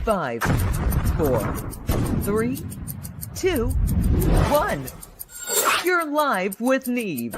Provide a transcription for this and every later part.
Five, four, three, two, one. You're live with Neve.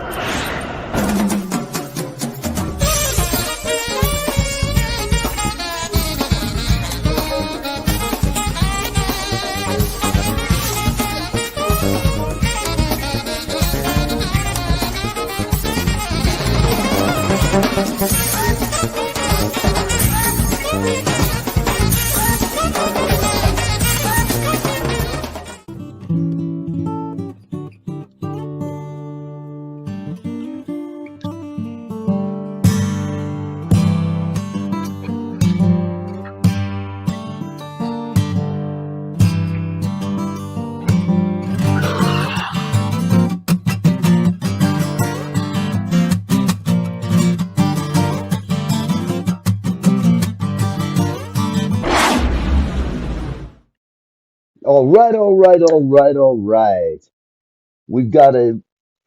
All right, all right, all right, all right. We've got a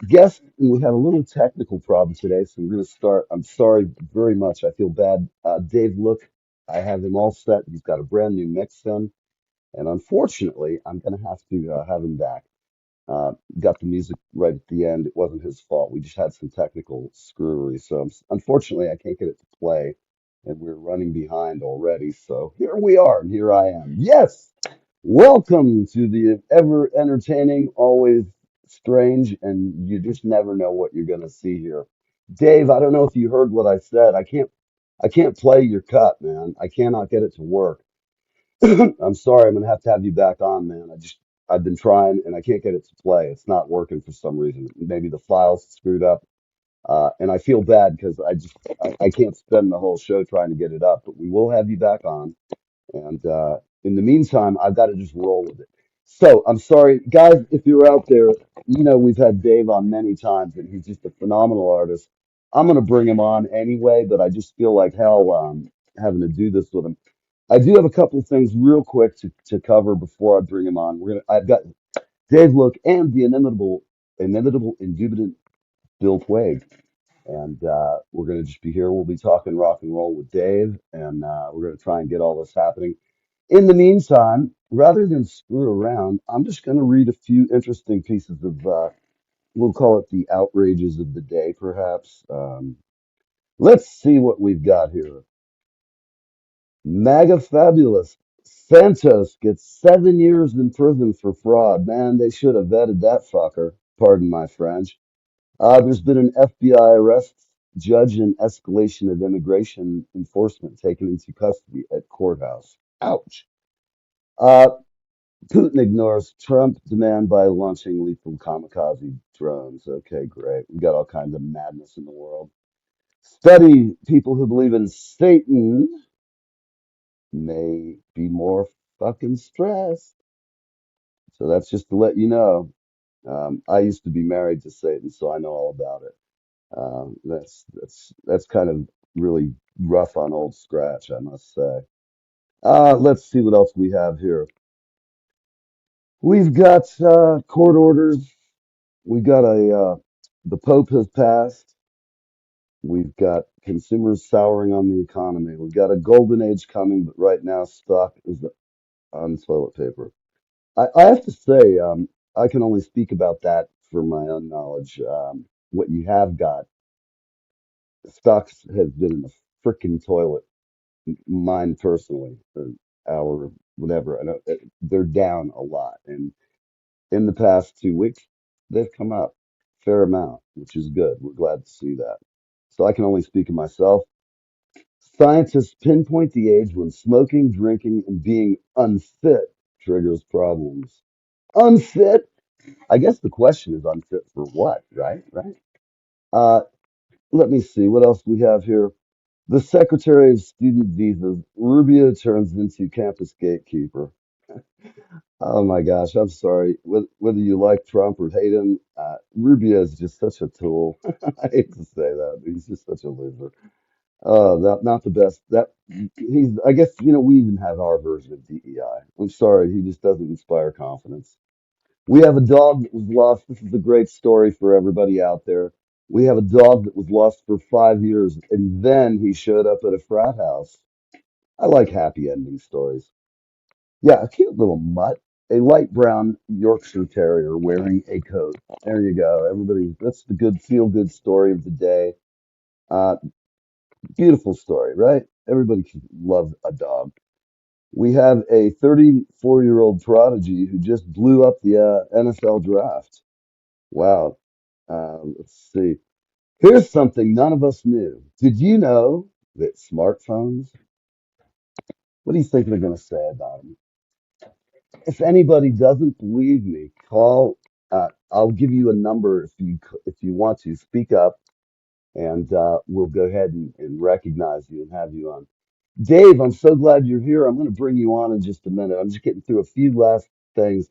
guest, and we had a little technical problem today, so we're going to start. I'm sorry very much. I feel bad. Dave, look, I have him all set. He's got a brand new mix done, and unfortunately, I'm going to have to have him back. Got the music right at the end. It wasn't his fault. We just had some technical screwery, so unfortunately, I can't get it to play, and we're running behind already. So here we are, and here I am. Yes. Welcome to the ever entertaining, always strange, and you just never know what you're going to see here. Dave, I don't know if you heard what I said. I can't play your cut, man. I cannot get it to work. I'm sorry. I'm going to have you back on, man. I've been trying and I can't get it to play. It's not working for some reason. Maybe the file's screwed up. And I feel bad because I can't spend the whole show trying to get it up, but we will have you back on. And in the meantime, I've got to just roll with it. So I'm sorry, guys, if you're out there, we've had Dave on many times and he's just a phenomenal artist. I'm going to bring him on anyway, but I just feel like hell having to do this with him. I do have a couple of things real quick to cover before I bring him on. I've got Dave Look and the indubitable Bill Quaid. And we're going to just be here. We'll be talking rock and roll with Dave, and we're going to try and get all this happening. In the meantime, rather than screw around, I'm just going to read a few interesting pieces of, we'll call it the outrages of the day, perhaps. Let's see what we've got here. MAGA fabulous. Santos gets 7 years in prison for fraud. Man, they should have vetted that fucker. Pardon my French. There's been an FBI arrest, judge, and escalation of immigration enforcement taken into custody at courthouse. Ouch. Uh, Putin ignores Trump demand by launching lethal kamikaze drones. Okay, great. We got all kinds of madness in the world. Study people who believe in Satan may be more fucking stressed. So that's just to let you know. I used to be married to Satan, so I know all about it. That's kind of really rough on old Scratch, I must say. Let's see what else we have here. We've got court orders. We got the Pope has passed. We've got consumers souring on the economy. We've got a golden age coming, but right now stock is on toilet paper. I have to say, I can only speak about that for my own knowledge. What you have got, stocks has been in the freaking toilet. Mine personally, or our whatever. I know they're down a lot, and in the past 2 weeks, they've come up a fair amount, which is good. We're glad to see that. So I can only speak of myself. Scientists pinpoint the age when smoking, drinking, and being unfit triggers problems. Unfit? I guess the question is unfit for what, right? Right. Uh, Let me see what else we have here. The Secretary of Student Visas, Rubio turns into campus gatekeeper. Oh my gosh, I'm sorry. Whether you like Trump or hate him, Rubio is just such a tool. I hate to say that. He's just such a loser. Not the best. I guess, we even have our version of DEI. I'm sorry, he just doesn't inspire confidence. We have a dog that was lost. This is a great story for everybody out there. We have a dog that was lost for 5 years, and then he showed up at a frat house. I like happy ending stories. Yeah, a cute little mutt, a light brown Yorkshire Terrier wearing a coat. There you go. Everybody, that's the good feel good story of the day. Uh, Beautiful story, right? Everybody can love a dog. We have a 34-year-old prodigy who just blew up the NFL draft. Wow. Let's see. Here's something none of us knew. Did you know that smartphones, what do you think they're going to say about them? If anybody doesn't believe me, call. I'll give you a number if you want to speak up, and we'll go ahead and recognize you and have you on. Dave, I'm so glad you're here. I'm going to bring you on in just a minute. I'm just getting through a few last things.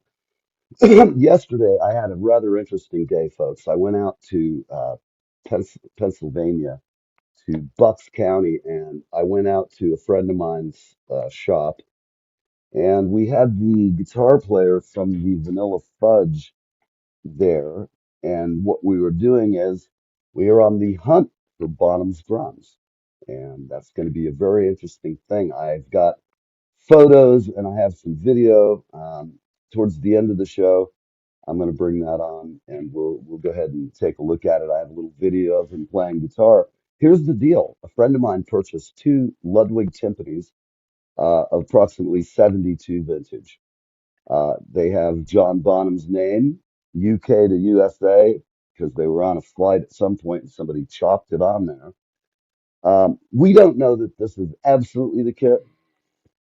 Yesterday, I had a rather interesting day, folks. I went out to Pennsylvania, to Bucks County, and I went out to a friend of mine's shop, and we had the guitar player from the Vanilla Fudge there. And what we were doing is we are on the hunt for Bonham's drums. And that's going to be a very interesting thing. I've got photos and I have some video. Towards the end of the show, I'm going to bring that on and we'll go ahead and take a look at it. I have a little video of him playing guitar. Here's the deal. A friend of mine purchased two Ludwig timpanis, approximately 72 vintage. They have John Bonham's name, UK to USA, because they were on a flight at some point and somebody chopped it on there. We don't know that this is absolutely the kit,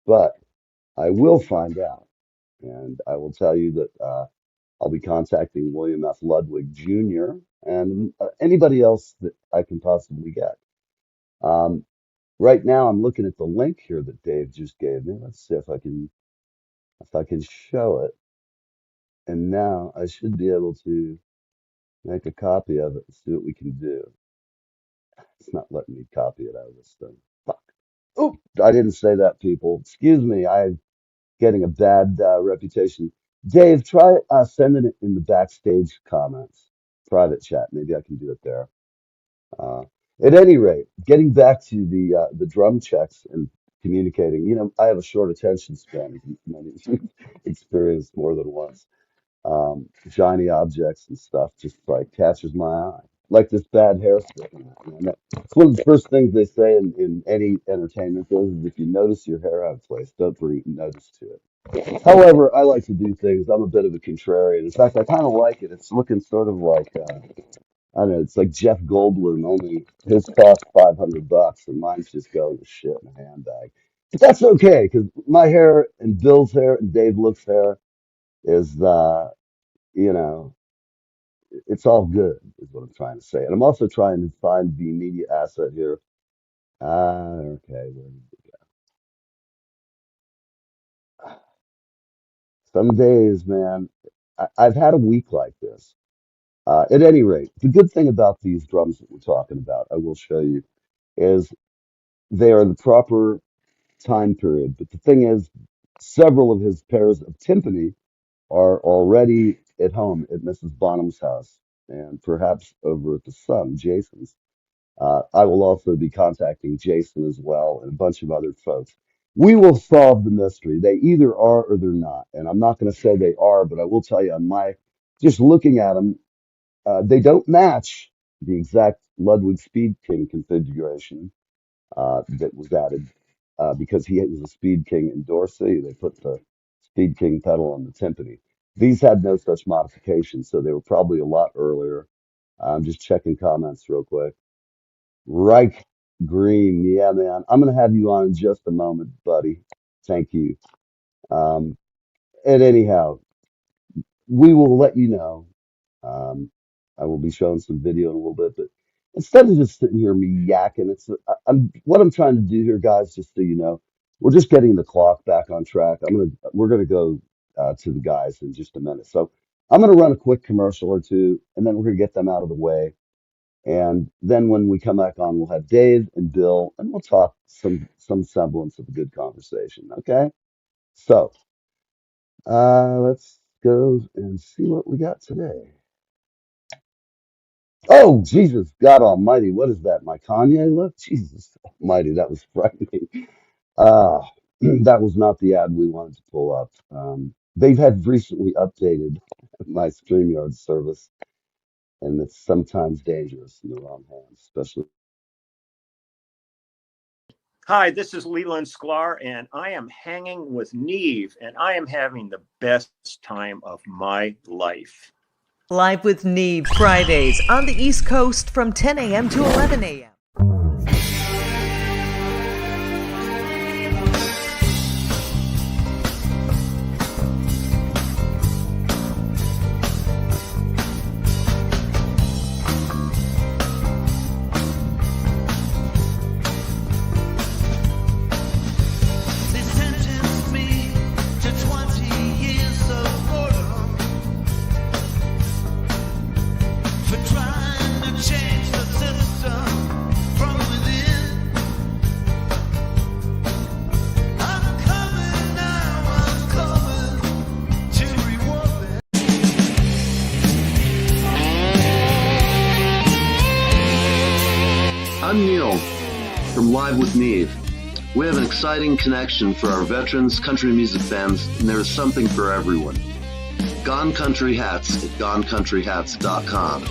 but I will find out. And I will tell you that I'll be contacting William F. Ludwig Jr. and anybody else that I can possibly get. Um, right now, I'm looking at the link here that Dave just gave me. Let's see if I can show it. And now I should be able to make a copy of it and see what we can do. It's not letting me copy it out of this thing. Fuck. Oh, I didn't say that, people. Excuse me. I'm getting a bad reputation. Dave, try sending it in the backstage comments, private chat. Maybe I can do it there. Uh, at any rate, getting back to the drum checks and communicating. I have a short attention span, as many of you experienced more than once. Shiny objects and stuff just like catches my eye. Like this bad hair sticking out. It's one of the first things they say in any entertainment is if you notice your hair out of place, don't bring notice to it. However, I like to do things. I'm a bit of a contrarian. In fact, I kind of like it. It's looking sort of like I don't know. It's like Jeff Goldblum. Only his cost $500, and mine's just going to shit in a handbag. But that's okay because my hair and Bill's hair and Dave Look's hair is you know, it's all good, is what I'm trying to say. And I'm also trying to find the media asset here. Okay. Some days, man, I've had a week like this. At any rate, the good thing about these drums that we're talking about, I will show you, is they are the proper time period. But the thing is, several of his pairs of timpani are already at home at Mrs. Bonham's house and perhaps over at the son, Jason's. I will also be contacting Jason as well and a bunch of other folks. We will solve the mystery. They either are or they're not. And I'm not going to say they are, but I will tell you on my just looking at them, they don't match the exact Ludwig Speed King configuration that was added because he was a Speed King in Dorsey. They put the Speed King pedal on the timpani. These had no such modification, so they were probably a lot earlier. I'm just checking comments real quick. Reich Green, yeah, man. I'm gonna have you on in just a moment, buddy. Thank you. Um, and anyhow, we will let you know. Um, I will be showing some video in a little bit, but instead of just sitting here me yakking, I'm what I'm trying to do here, guys. Just so you know, we're just getting the clock back on track. We're gonna go to the guys in just a minute. So I'm gonna run a quick commercial or two, and then we're gonna get them out of the way. And then when we come back on, we'll have Dave and Bill, and we'll talk some semblance of a good conversation. Okay, so let's go and see what we got today. Oh, Jesus, God Almighty, what is that? My Kanye look? Jesus Almighty, that was frightening. Ah. That was not the ad we wanted to pull up. They've had recently updated my StreamYard service, and it's sometimes dangerous in the wrong hands, especially. Hi, this is Leland Sklar, and I am hanging with Neve, and I am having the best time of my life. Live with Neve Fridays on the East Coast from 10 a.m. to 11 a.m. They sentenced me to 20 years of boredom for trying to change the system from within. I'm coming now, I'm coming to reward them. I'm Neil from Live with Neve. We have an exciting connection for our veterans, country music fans, and there is something for everyone. Gone Country Hats at GoneCountryHats.com.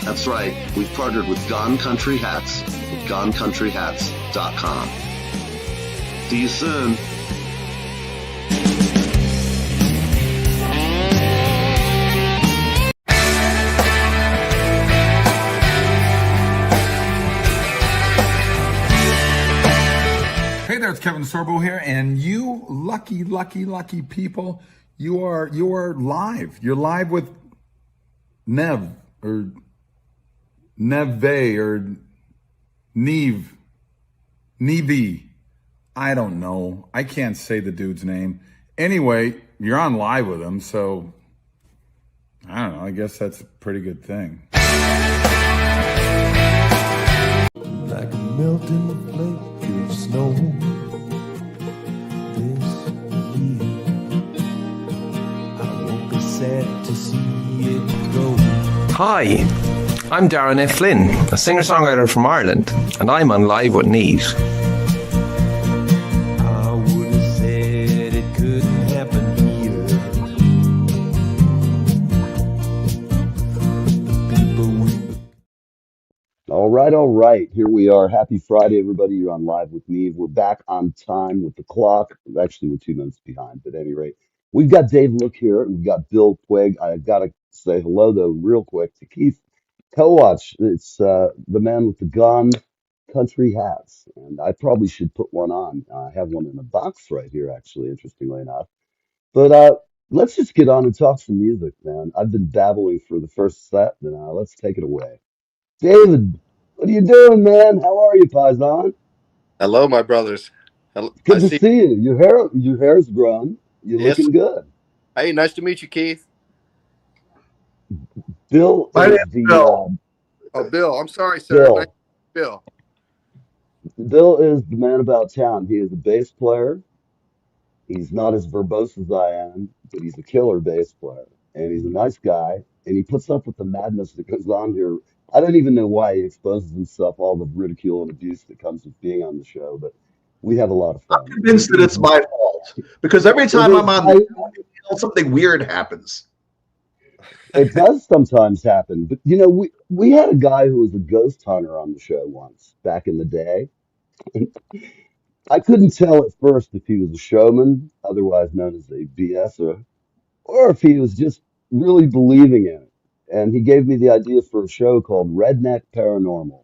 That's right, we've partnered with Gone Country Hats at GoneCountryHats.com. See you soon. Hey there, it's Kevin Sorbo here, and you lucky people, you are live. You're live with Nev or Neve or Neve. I don't know. I can't say the dude's name. Anyway, you're on live with him, so I don't know. I guess that's a pretty good thing. Like a melting flake of snow this year. I won't be sad to see it go. Hi, I'm Darren F. Flynn, a singer-songwriter from Ireland, and I'm on Live with Neve. I would have said it couldn't happen here. The people we All right. Here we are. Happy Friday, everybody. You're on Live with Neve. We're back on time with the clock. Actually, we're 2 minutes behind, but at any rate, we've got Dave Look here, and we've got Bill Quigg. I got to say hello, though, real quick to Keith Kowach. It's the man with the Gone Country hats, and I probably should put one on. I have one in a box right here, actually, interestingly enough. But let's just get on and talk some music, man. I've been babbling for the first set, and let's take it away. David, what are you doing, man? How are you, Paisan? Hello, my brothers. Hello. I Good to see. see you. Your hair's grown. You're Yes. looking good. Hey, nice to meet you, Keith. Bill My is name's the Bill. Oh, Bill. I'm sorry, sir. Nice, Bill. Bill. Bill is the man about town. He is a bass player. He's not as verbose as I am, but he's a killer bass player, and he's a nice guy. And he puts up with the madness that goes on here. I don't even know why he exposes himself all the ridicule and abuse that comes with being on the show, but we have a lot of I'm fun. convinced that it's my fault because every It time I'm is. on the show, something weird happens. It does sometimes happen, but we had a guy who was a ghost hunter on the show once back in the day. I couldn't tell at first if he was a showman, otherwise known as a BSer, or if he was just really believing in it. And he gave me the idea for a show called Redneck Paranormal,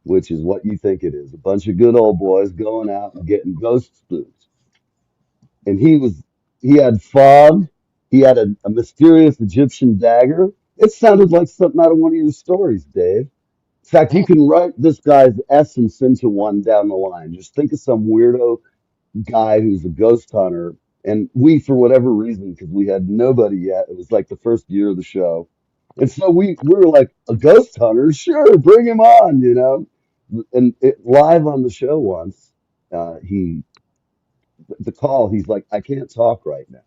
which is what you think it is, a bunch of good old boys going out and getting ghost spooked. And he had fog, he had a mysterious Egyptian dagger. It sounded like something out of one of your stories, Dave. In fact, you Hmm. can write this guy's essence into one down the line. Just think of some weirdo guy who's a ghost hunter. And we, for whatever reason, because we had nobody yet, it was like the first year of the show. And so we were like, a ghost hunter? Sure, bring him on. And live on the show once, the call, he's like, I can't talk right now.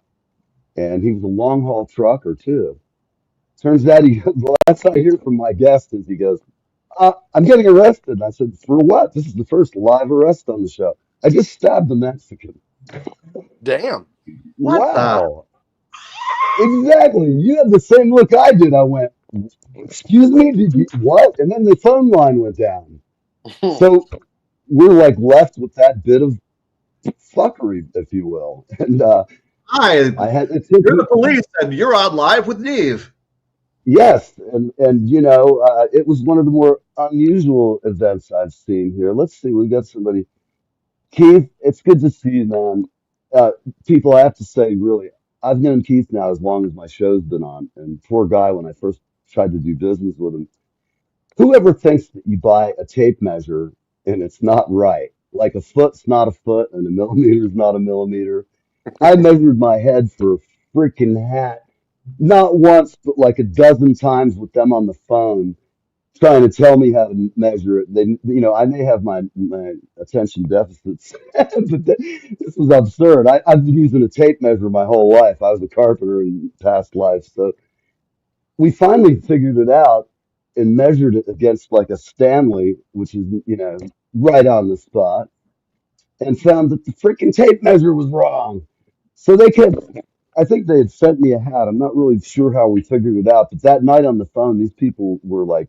And he was a long haul trucker too. Turns out the last I hear from my guest is he goes, I'm getting arrested. And I said, for what? This is the first live arrest on the show. I just stabbed a Mexican. Damn. What the? Wow. Exactly. You had the same look I did. I went, excuse me, did you what? And then the phone line went down. So we're like left with that bit of fuckery, if you will. And Hi, I had it took you're me the police, and you're on live with Neve. yes, and you know, it was one of the more unusual events I've seen here. Let's see, we got somebody. Keith, it's good to see you, man. People, I have to say, really, I've known Keith now as long as my show's been on. And poor guy, when I first tried to do business with him, whoever thinks that you buy a tape measure and it's not right, like a foot's not a foot and a millimeter's not a millimeter. I measured my head for a freaking hat, not once, but like a dozen times with them on the phone trying to tell me how to measure it. They, you know, I may have my attention deficits, but this was absurd. I've been using a tape measure my whole life. I was a carpenter in past life, so we finally figured it out and measured it against like a Stanley, which is right on the spot, and found that the freaking tape measure was wrong. So they kept. I think they had sent me a hat. I'm not really sure how we figured it out, but that night on the phone, these people were like,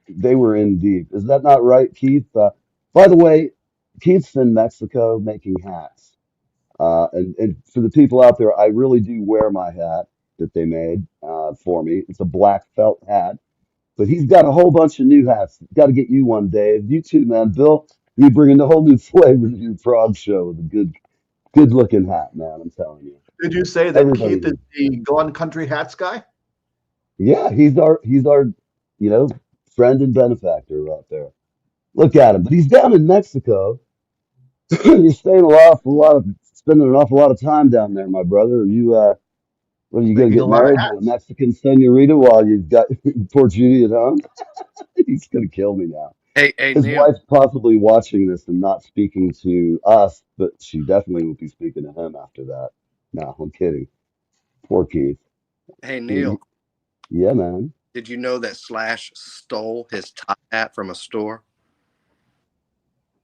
they were in deep. Is that not right, Keith? By the way, Keith's in Mexico making hats. And for the people out there, I really do wear my hat that they made for me. It's a black felt hat, but he's got a whole bunch of new hats. Got to get you one, Dave. You too, man. Bill, you bringing a whole new flavor to your prog show with a good looking hat, man. I'm telling you. Did you say that Everybody Keith is did. the Gone Country Hats guy? Yeah, he's our you know friend and benefactor out there. Look at him, but he's down in Mexico. You're staying spending an awful lot of time down there, my brother. Are you what are you gonna Making a get lot of married to a hats. Mexican senorita while you've got poor Judy at home? He's gonna kill me now. Hey, His Neil. wife's possibly watching this and not speaking to us, but she definitely will be speaking to him after that. No, I'm kidding. Poor Keith. Hey, Y- Neil. Yeah, man. Did you know that Slash stole his top hat from a store?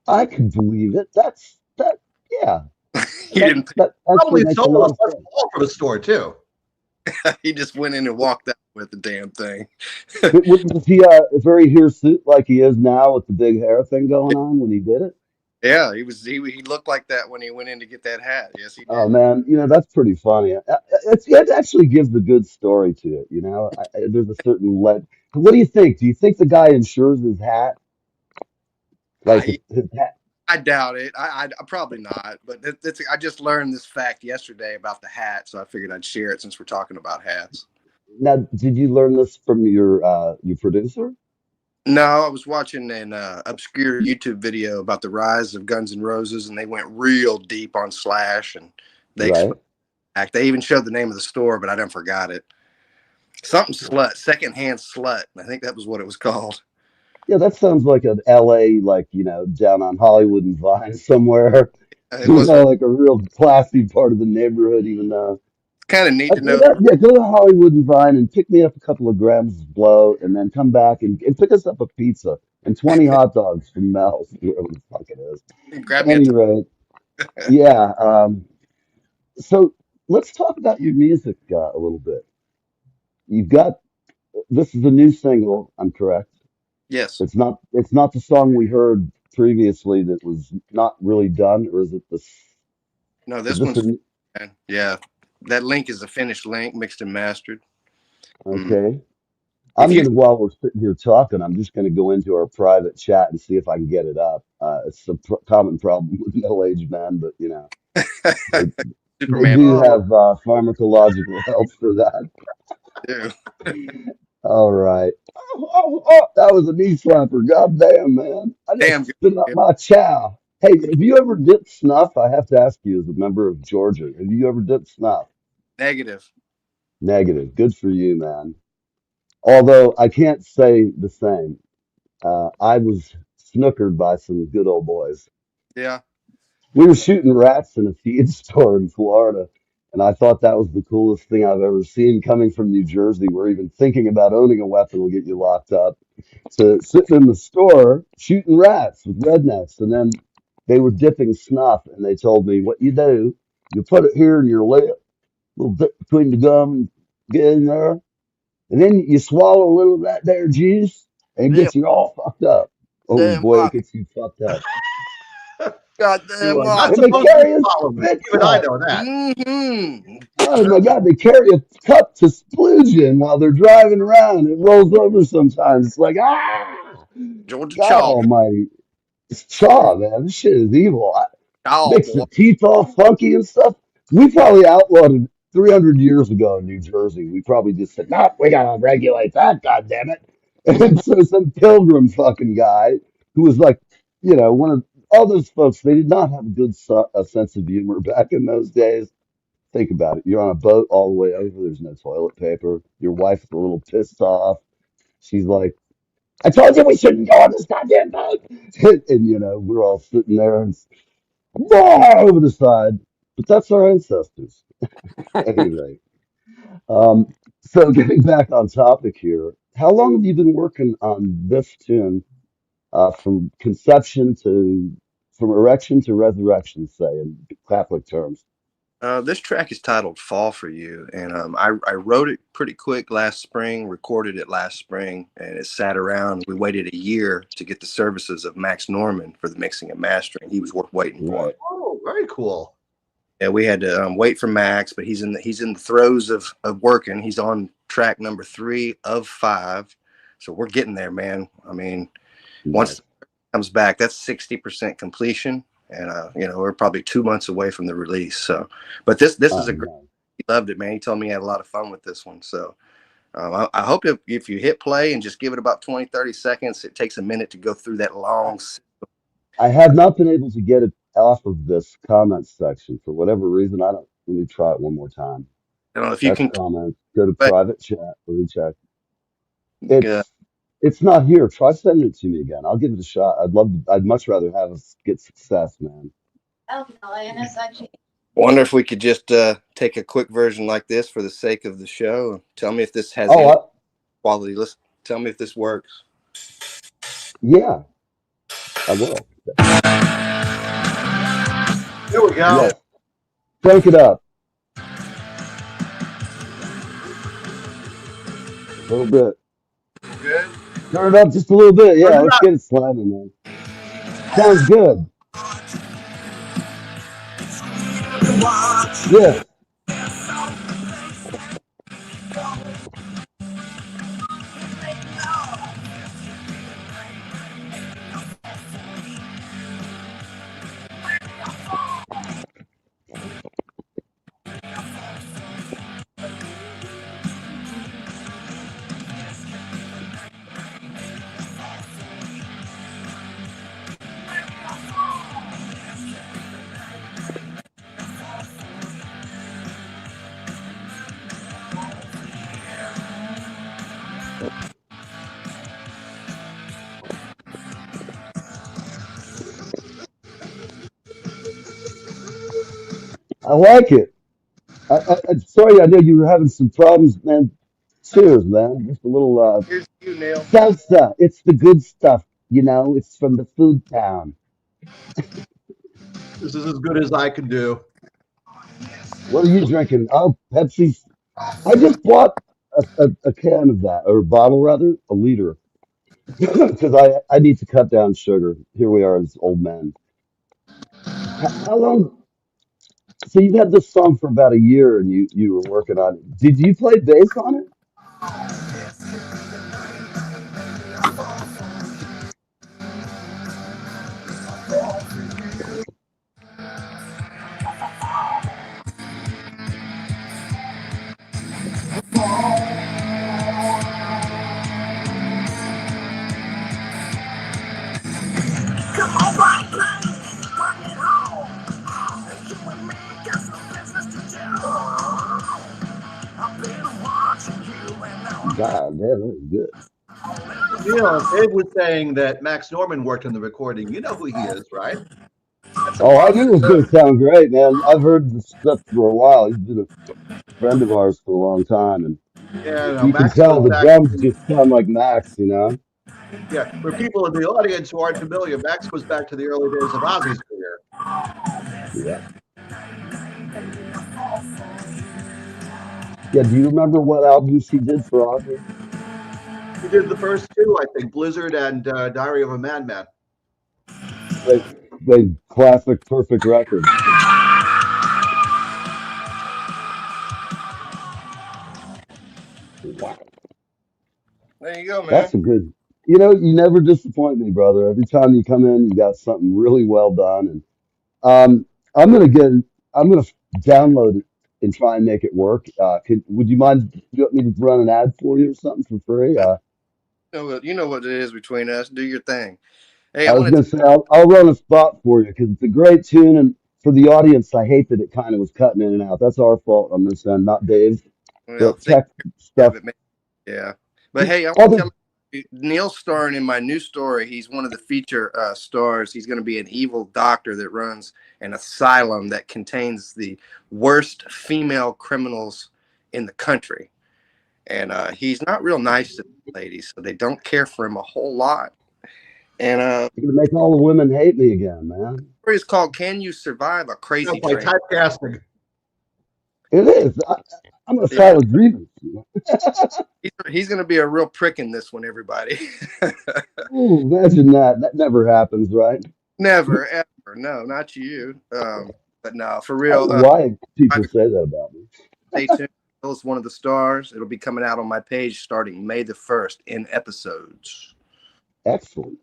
I can believe it. That. Yeah, He that didn't. that actually Probably makes a sold lot a of bunch sense. all for the store too. He just went in and walked out with the damn thing. Was he a very hirsute like he is now with the big hair thing going on when he did it? Yeah, he was. He looked like that when he went in to get that hat. Yes, he Oh did. man, that's pretty funny. It actually gives a good story to it. There's a certain let. What do you think? Do you think the guy insures his hat? Like I his hat? I doubt it. I probably not. But I just learned this fact yesterday about the hat, so I figured I'd share it since we're talking about hats. Now, did you learn this from your producer? No, I was watching an obscure YouTube video about the rise of Guns N' Roses, and they went real deep on Slash, and they Right. explained. They even showed the name of the store, but I didn't forgot it. Something slut, secondhand slut. I think that was what it was called. Yeah, that sounds like an LA, like, down on Hollywood and Vine somewhere. It was Like a real classy part of the neighborhood, even though. kind of neat to know. Yeah, go to Hollywood and Vine and pick me up a couple of grams of blow and then come back and pick us up a pizza and 20 hot dogs from Mel's, wherever the fuck it is. Grab me a. Anyway, yeah. So let's talk about your music a little bit. You've got, this is a new single, I'm correct. Yes. It's not the song we heard previously that was not really done, or is it this, No, is this this one's. a, Yeah. That link is a finished link, mixed and mastered. Mm. okay. If you. While we're sitting here talking, I'm just gonna go into our private chat and see if I can get it up. It's a common problem with middle-aged men, but they they Superman. do have pharmacological help for that. Too. All right. That was a knee slapper. God damn, man. I Damn just good. spit out my chow. Hey, have you ever dipped snuff? I have to ask you as a member of Georgia. Have you ever dipped snuff? Negative. Negative. Good for you, man. Although I can't say the same. I was snookered by some good old boys. Yeah. We were shooting rats in a feed store in Florida, and I thought that was the coolest thing I've ever seen coming from New Jersey, where even thinking about owning a weapon will get you locked up. To sitting in the store shooting rats with rednecks, and then they were dipping snuff, and they told me what you do You put it here in your lip, a little bit between the gum, and get in there, and then you swallow a little of that there juice, and it Damn, gets you all fucked up. Oh damn boy, it right. gets you fucked up. Goddamn You are right. not And they supposed to carry a swallow it. spit Even I cup. know that. Mm-hmm. Oh my God, they carry a cup to splooge in while they're driving around. It rolls over sometimes. It's like, Georgia God chalk. almighty. It's Chaw, man. This shit is evil. Oh, Makes the boy. teeth all funky and stuff. We probably outlawed it 300 years ago in New Jersey. We probably just said, no, we gotta regulate that, goddammit. And so some pilgrim fucking guy who was like, one of all those folks, they did not have a sense of humor back in those days. Think about it. You're on a boat all the way over. There's no toilet paper. Your wife's a little pissed off. She's like, I told you we shouldn't go on this goddamn boat. And, we're all sitting there and over the side. But that's our ancestors. At any rate. So getting back on topic here, how long have you been working on this tune from conception from erection to resurrection, say, in Catholic terms? This track is titled Fall for You. And I wrote it pretty quick last spring, recorded it last spring, and it sat around. We waited a year to get the services of Max Norman for the mixing and mastering. He was worth waiting for. Right. Oh, very cool. Yeah, we had to wait for Max, but he's in the throes of working. He's on track number 3 of 5. So we're getting there, man. I mean, once Nice. it comes back, that's 60% completion. And we're probably 2 months away from the release. So, but this is a great. Nice. He loved it, man. He told me he had a lot of fun with this one. So I hope if you hit play and just give it about 20, 30 seconds, it takes a minute to go through that long. I have not been able to get it off of this comment section for whatever reason. I don't. Let me try it one more time. I don't know if you That's can, comments. Go to but private chat. Let me check. uh, It's not here. Try sending it to me again. I'll give it a shot. I'd much rather have us get success, man. wonder if we could just take a quick version like this for the sake of the show. Tell me if this has Oh, any quality. Listen, tell me if this works. yeah, I will. Here we go. Yes. Crank it up a little bit. Good. Turn it up just a little bit. Turn Yeah, it let's up. get it slamming, man. Sounds good. Yes. I like it. I'm sorry, I know you were having some problems, man. Cheers, man. Just a little Here's you, Neil. salsa. It's the good stuff, It's from the food town. This is as good as I can do. What are you drinking? Oh, Pepsi. I just bought a can of that, or a bottle rather, a liter, because I need to cut down sugar. Here we are as old men. How long? So you've had this song for about a year, and you were working on it. Did you play bass on it? God, man, that was good. You know, Dave was saying that Max Norman worked on the recording. You know who he is, right? That's a Oh, I part of knew it the was show. going to sound great, man. I've heard this stuff for a while. He's been a friend of ours for a long time, and Yeah, no, you can Max tell goes the back. drums just sound like Max. Yeah, for people in the audience who aren't familiar, Max goes back to the early days of Ozzy's career. Yeah. Yeah, do you remember what albums he did for Audrey? He did the first two, I think, Blizzard and Diary of a Madman. They classic, perfect records. Wow, There you go, man. that's a good. You know, you never disappoint me, brother. Every time you come in, you got something really well done. And I'm gonna get, I'm gonna download it and try and make it work. Would you mind? You want me to run an ad for you or something for free? You know what it is between us. Do your thing. Hey, I I was want gonna to. say I'll run a spot for you because it's a great tune, and for the audience, I hate that it kind of was cutting in and out. That's our fault on this end, not Dave's. The Well, take tech care stuff. of it, man. Yeah. But hey, I want to Other tell you, Neil's starring in my new story. He's one of the feature stars. He's going to be an evil doctor that runs an asylum that contains the worst female criminals in the country. And he's not real nice to ladies, so they don't care for him a whole lot. And You're gonna make all the women hate me again, man. the story is called "Can You Survive a No, Crazy by Train?" typecasting. It is. I'm gonna Yeah, file a grievance. he's going to be a real prick in this one, everybody. Ooh, imagine that. That never happens, right? Never, ever. No, not you. But no, for I don't real. know why people Private, say that about me. stay tuned. Bill's one of the stars. It'll be coming out on my page starting May the 1st in episodes. Excellent.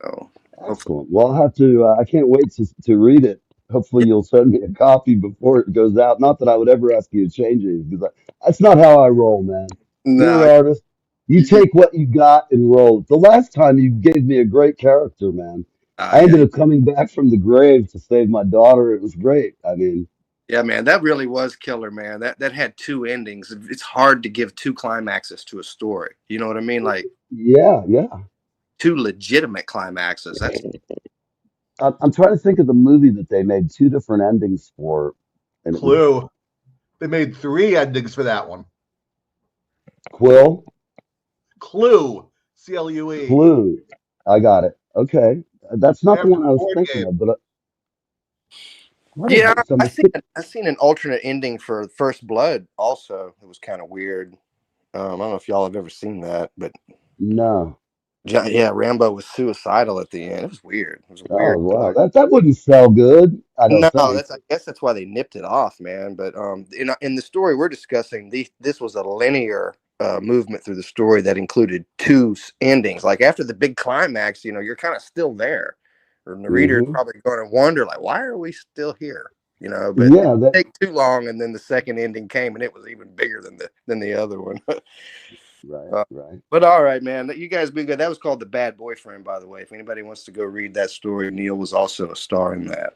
So hopefully, Excellent. Well, I'll have to. I can't wait to read it. Hopefully, yeah, you'll send me a copy before it goes out. Not that I would ever ask you to change it, because that's not how I roll, man. You're no, an artist. You you, take what you got and roll it. The last time you gave me a great character, man. I yeah, ended up coming back from the grave to save my daughter. It was great. I mean, yeah, man, that really was killer, man. That had two endings. It's hard to give two climaxes to a story. You know what I mean? Like yeah, yeah. two legitimate climaxes. That's I'm trying to think of the movie that they made two different endings for, and it was Clue. They made three endings for that one. Quill. Clue. CLUE. Clue. I got it. Okay. That's not the After one the I was board thinking game. of, but what is yeah. it? So I'm I seen an alternate ending for First Blood. Also, it was kind of weird. I don't know if y'all have ever seen that, but no. Yeah, Rambo was suicidal at the end. It was weird. It was a Oh weird. wow. That wouldn't sell good, I don't No, think. I guess that's why they nipped it off, man. But in the story we're discussing, this was a linear movement through the story that included two endings. Like after the big climax, you're kind of still there, and the reader is Hmm. probably going to wonder, like, why are we still here? But it Yeah, that didn't take too long, and then the second ending came, and it was even bigger than the other one. right, Uh, right. but all right, man. You guys been good. That was called The Bad Boyfriend, by the way. If anybody wants to go read that story, Neil was also a star in that.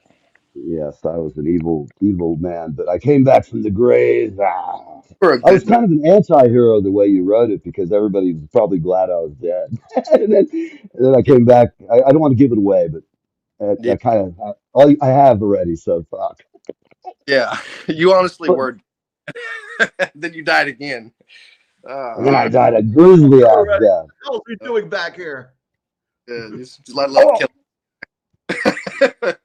Yes, I was an evil man, but I came back from the grave. Ah. For a I was good man. kind of an anti-hero the way you wrote it because everybody was probably glad I was dead. And then I Yeah, came back. I don't want to give it away, but yeah, I kind of I have already, so fuck. yeah. You honestly But were. Then you died again. and then Uh, I died a grisly All ass right. death. What else are we doing back here? just let love Oh, kill.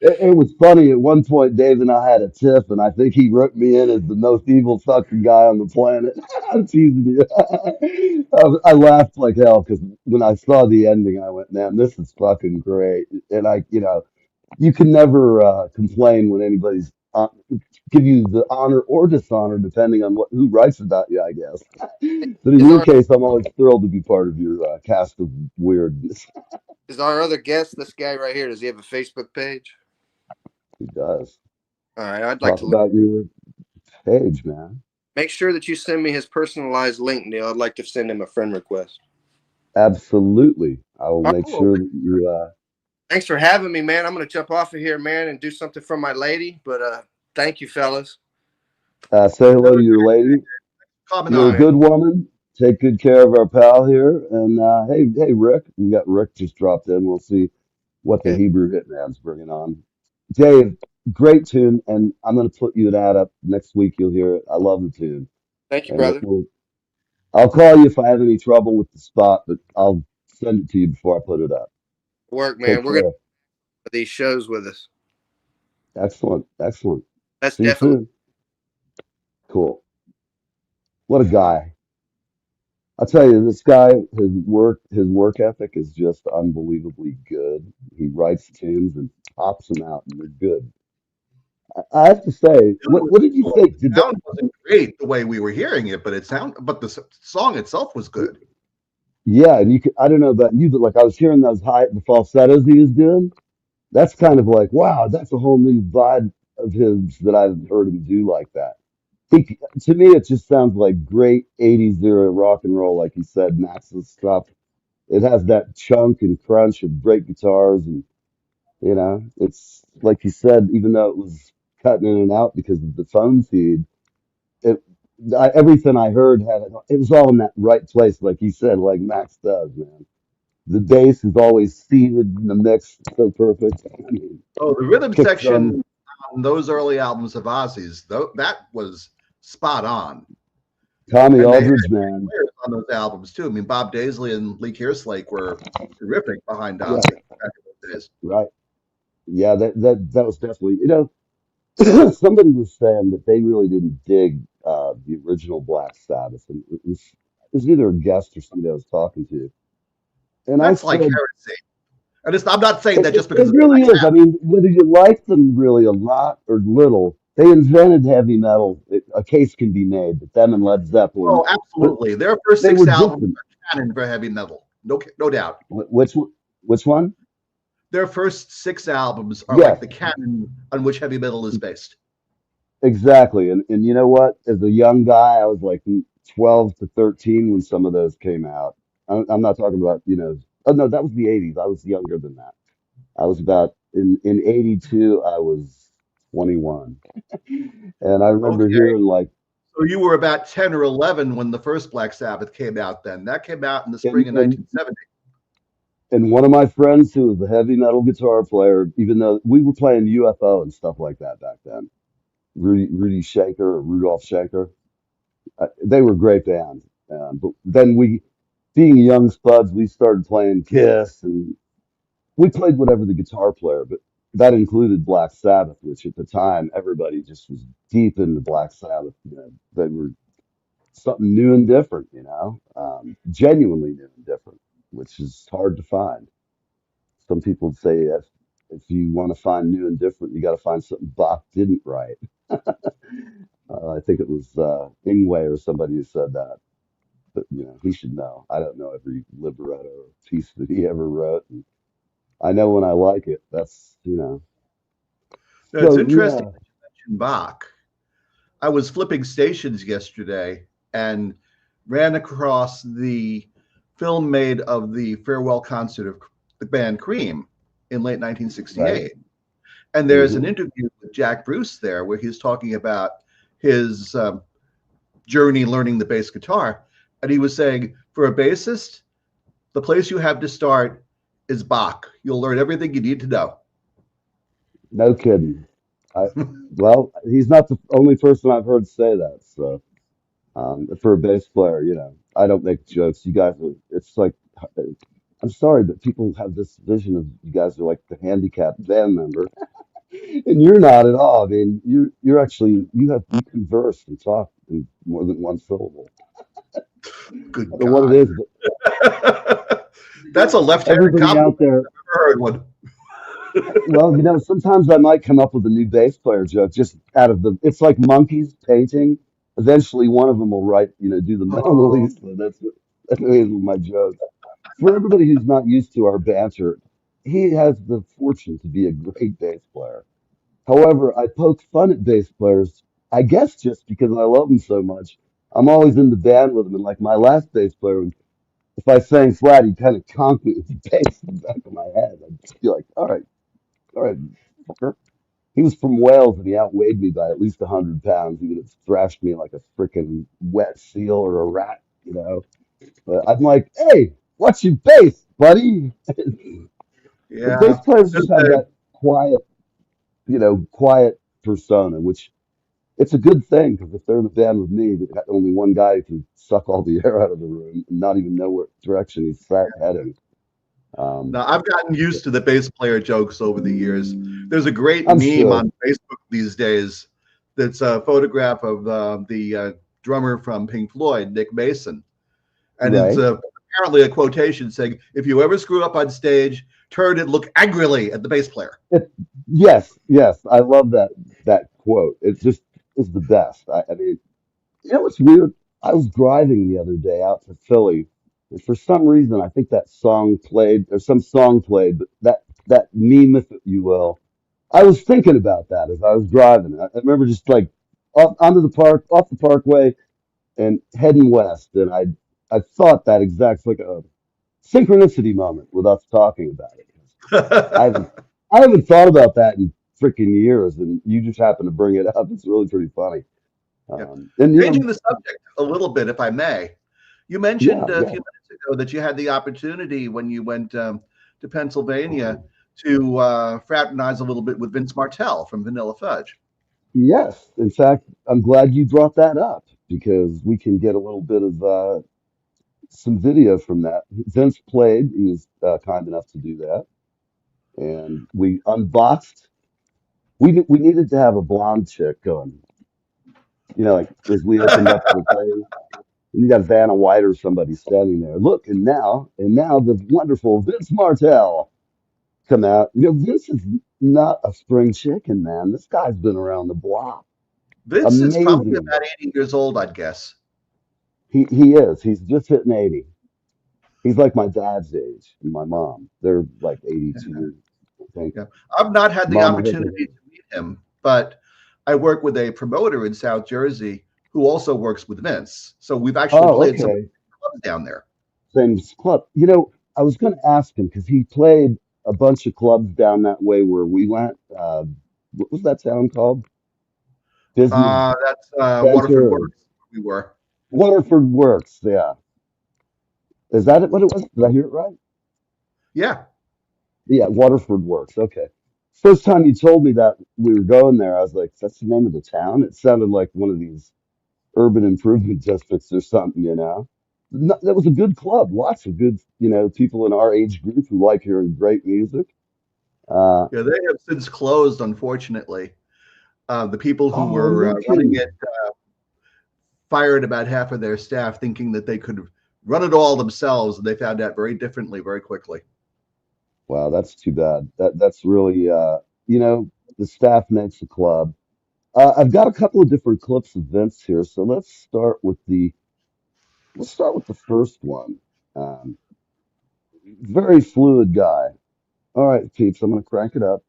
it was funny. At one point, Dave and I had a tiff, and I think he wrote me in as the most evil fucking guy on the planet. I'm teasing you. I laughed like hell because when I saw the ending, I went, "Man, this is fucking great." And you can never complain when anybody's give you the honor or dishonor, depending on who writes about you, I guess. But in is your our case, I'm always thrilled to be part of your cast of weirdness. is our other guest this guy right here? Does he have a Facebook page? He does. All right, I'd like Talk to look. about your page, man. Make sure that you send me his personalized link, Neil. I'd like to send him a friend request. Absolutely. I will All make Oh, sure that you Thanks for having me, man. I'm gonna jump off of here, man, and do something for my lady. But thank you, fellas. say hello another to your lady. comment Will, You're a man. on. good woman. Take good care of our pal here. And hey, Rick. We got Rick just dropped in. We'll see what the Okay. Hebrew Hitman's bringing on. Dave, great tune. And I'm going to put you an ad up next week. You'll hear it. I love the tune. Thank you, And brother. I'll call you if I have any trouble with the spot, but I'll send it to you before I put it up. Work, man. Take We're gonna care. do these shows with us. Excellent. Excellent. That's See you definitely. soon. Cool. What a guy. I'll tell you, this guy, his work ethic is just unbelievably good. He writes tunes and pops them out, and they're good. I have to say, Tune was what did you excellent. think? Did The that? sound wasn't great the way we were hearing it, but the song itself was good. Yeah, and you could, I don't know about you, but like I was hearing the falsettos he was doing. That's kind of like, wow, that's a whole new vibe of his that I've heard him do like that. To me, it just sounds like great 80s era rock and roll, like you said, Max's stuff. It has that chunk and crunch of great guitars, and it's like you said, even though it was cutting in and out because of the phone feed, it everything I heard it was all in that right place, like you said, like Max does, man. The bass is always seated in the mix so perfect. I mean, Oh, the rhythm kick drum. section on those early albums of Ozzy's, though, that was spot on. Tommy And they had Aldridge, great man. players on those albums too. I mean, Bob Daisley and Lee Kerslake were terrific behind Yeah, Ozzy back in those days. right. Yeah, that was definitely, somebody was saying that they really didn't dig the original Black Sabbath, and it was either a guest or somebody I was talking to, and I That's like said heresy. I'm not saying it, that it, just because it of really Black is. I Sabbath. mean, whether you like them really a lot or little, they invented heavy metal. A case can be made that them and Led Zeppelin, Oh, but absolutely. Their first they were six albums different. are canon for heavy metal. No doubt. Which one? Their first six albums are like Yes, the canon on which heavy metal is based. exactly. And you know what? As a young guy, I was like 12 to 13 when some of those came out. I'm not talking about, oh no, that was the 80s. I was younger than that. I was about in 82, I was 21. And I remember Okay. hearing like, So you were about 10 or 11 when the first Black Sabbath came out then. That came out in the and, spring of and 1970. and one of my friends who was a heavy metal guitar player, even though we were playing UFO and stuff like that back then, Rudy Shanker or Rudolph Shanker, they were a great band. But then being young spuds, we started playing Kiss, and we played whatever the guitar player, but that included Black Sabbath, which at the time everybody just was deep into Black Sabbath. They were something new and different, genuinely new and different, which is hard to find. Some people say if you want to find new and different, you got to find something Bach didn't write. I think it was Ingwe or somebody who said that, but he should know. I don't know every libretto or piece that he ever wrote. And I know when I like it. That's. Now, it's So interesting yeah, that you mentioned Bach. I was flipping stations yesterday and ran across the film made of the farewell concert of the band Cream in late right. 1968. And there's an Hmm. interview with Jack Bruce there where he's talking about his journey learning the bass guitar. And he was saying, for a bassist, the place you have to start is Bach. You'll learn everything you need to know. No kidding. I well, he's not the only person I've heard say that. So for a bass player, I don't make jokes. You guys are. It's like I'm sorry, but people have this vision of you guys are like the handicapped band member, and you're not at all. I mean, you're actually you converse and talk in more than one syllable. I Good don't know what it God. is, but That's a left-handed everybody compliment. out there. I've never heard one. Well, sometimes I might come up with a new bass player joke just out of it's like monkeys painting. Eventually, one of them will write, do the Mona Oh, Lisa. That's my jokes. For everybody who's not used to our banter, he has the fortune to be a great bass player. However, I poke fun at bass players, I guess just because I love them so much. I'm always in the band with them, and like my last bass player, if I sang flat, he'd kind of conk me with the bass in the back of my head. I'd just be like, all right, fucker. He was from Wales and he outweighed me by at least 100 pounds. He would have thrashed me like a freaking wet seal or a rat. But I'm like, hey, what's your bass, buddy? But bass yeah. players There's just have a- that quiet persona, which it's a good thing because if they're in a band with me, they got only one guy who can suck all the air out of the room and not even know what direction he's heading. Um, Now, I've gotten used to the bass player jokes over the years. There's a great I'm meme sure. on Facebook these days that's a photograph of the drummer from Pink Floyd, Nick Mason. And it's Right. apparently a quotation saying, if you ever screw up on stage, turn and look angrily at the bass player. Yes, yes, I love that quote. It's just it's the best. I mean, you know what's weird? I was driving the other day out to Philly, and for some reason, I think that song played, or some song played, but that meme, if you will. I was thinking about that as I was driving. I remember just like onto the park, off the parkway, and heading west, and I thought that exact like a synchronicity moment with us talking about it. I haven't I haven't thought about that in freaking years, and you just happen to bring it up. It's really pretty funny. Yeah. And you know, Changing the subject a little bit, if I may. You mentioned yeah, a yeah. few minutes ago that you had the opportunity when you went to Pennsylvania to fraternize a little bit with Vince Martell from Vanilla Fudge. Yes. In fact, I'm glad you brought that up because we can get a little bit of some video from that. Vince played. He was kind enough to do that, and we unboxed. We needed to have a blonde chick going. You know, like as we opened up the thing, you got Vanna White or somebody standing there. Look, and now the wonderful Vince Martell come out. You know, Vince is not a spring chicken, man. This guy's been around the block. Vince is probably Amazing. about 80 years old, I'd guess. He is. He's just hitting 80. He's like my dad's age and my mom. They're like 82, I think. Yeah. I've not had the Mama hit opportunity to meet him, but I work with a promoter in South Jersey who also works with Vince. So we've actually Oh, played some okay. clubs down there. Same club. You know, I was going to ask him because he played a bunch of clubs down that way where we went. What was that town called? Business That's Waterford Center. Works. We were. Waterford Works. Yeah. Is that what it was? Did I hear it right? Yeah. Yeah, Waterford Works. Okay. First time you told me that we were going there, I was like, that's the name of the town? It sounded like one of these urban improvement districts or something, you know? No, that was a good club. Lots of good, you know, people in our age group who like hearing great music. Uh, Yeah, they have since closed, unfortunately. The people who oh, were no running kidding. it fired about half of their staff, thinking that they could run it all themselves, and they found out very differently very quickly. Wow, that's too bad. That's really, you know, the staff makes the club. I've got a couple of different clips of Vince here, so let's start with the first one. Um, very fluid guy. All right, peeps, I'm gonna crank it up.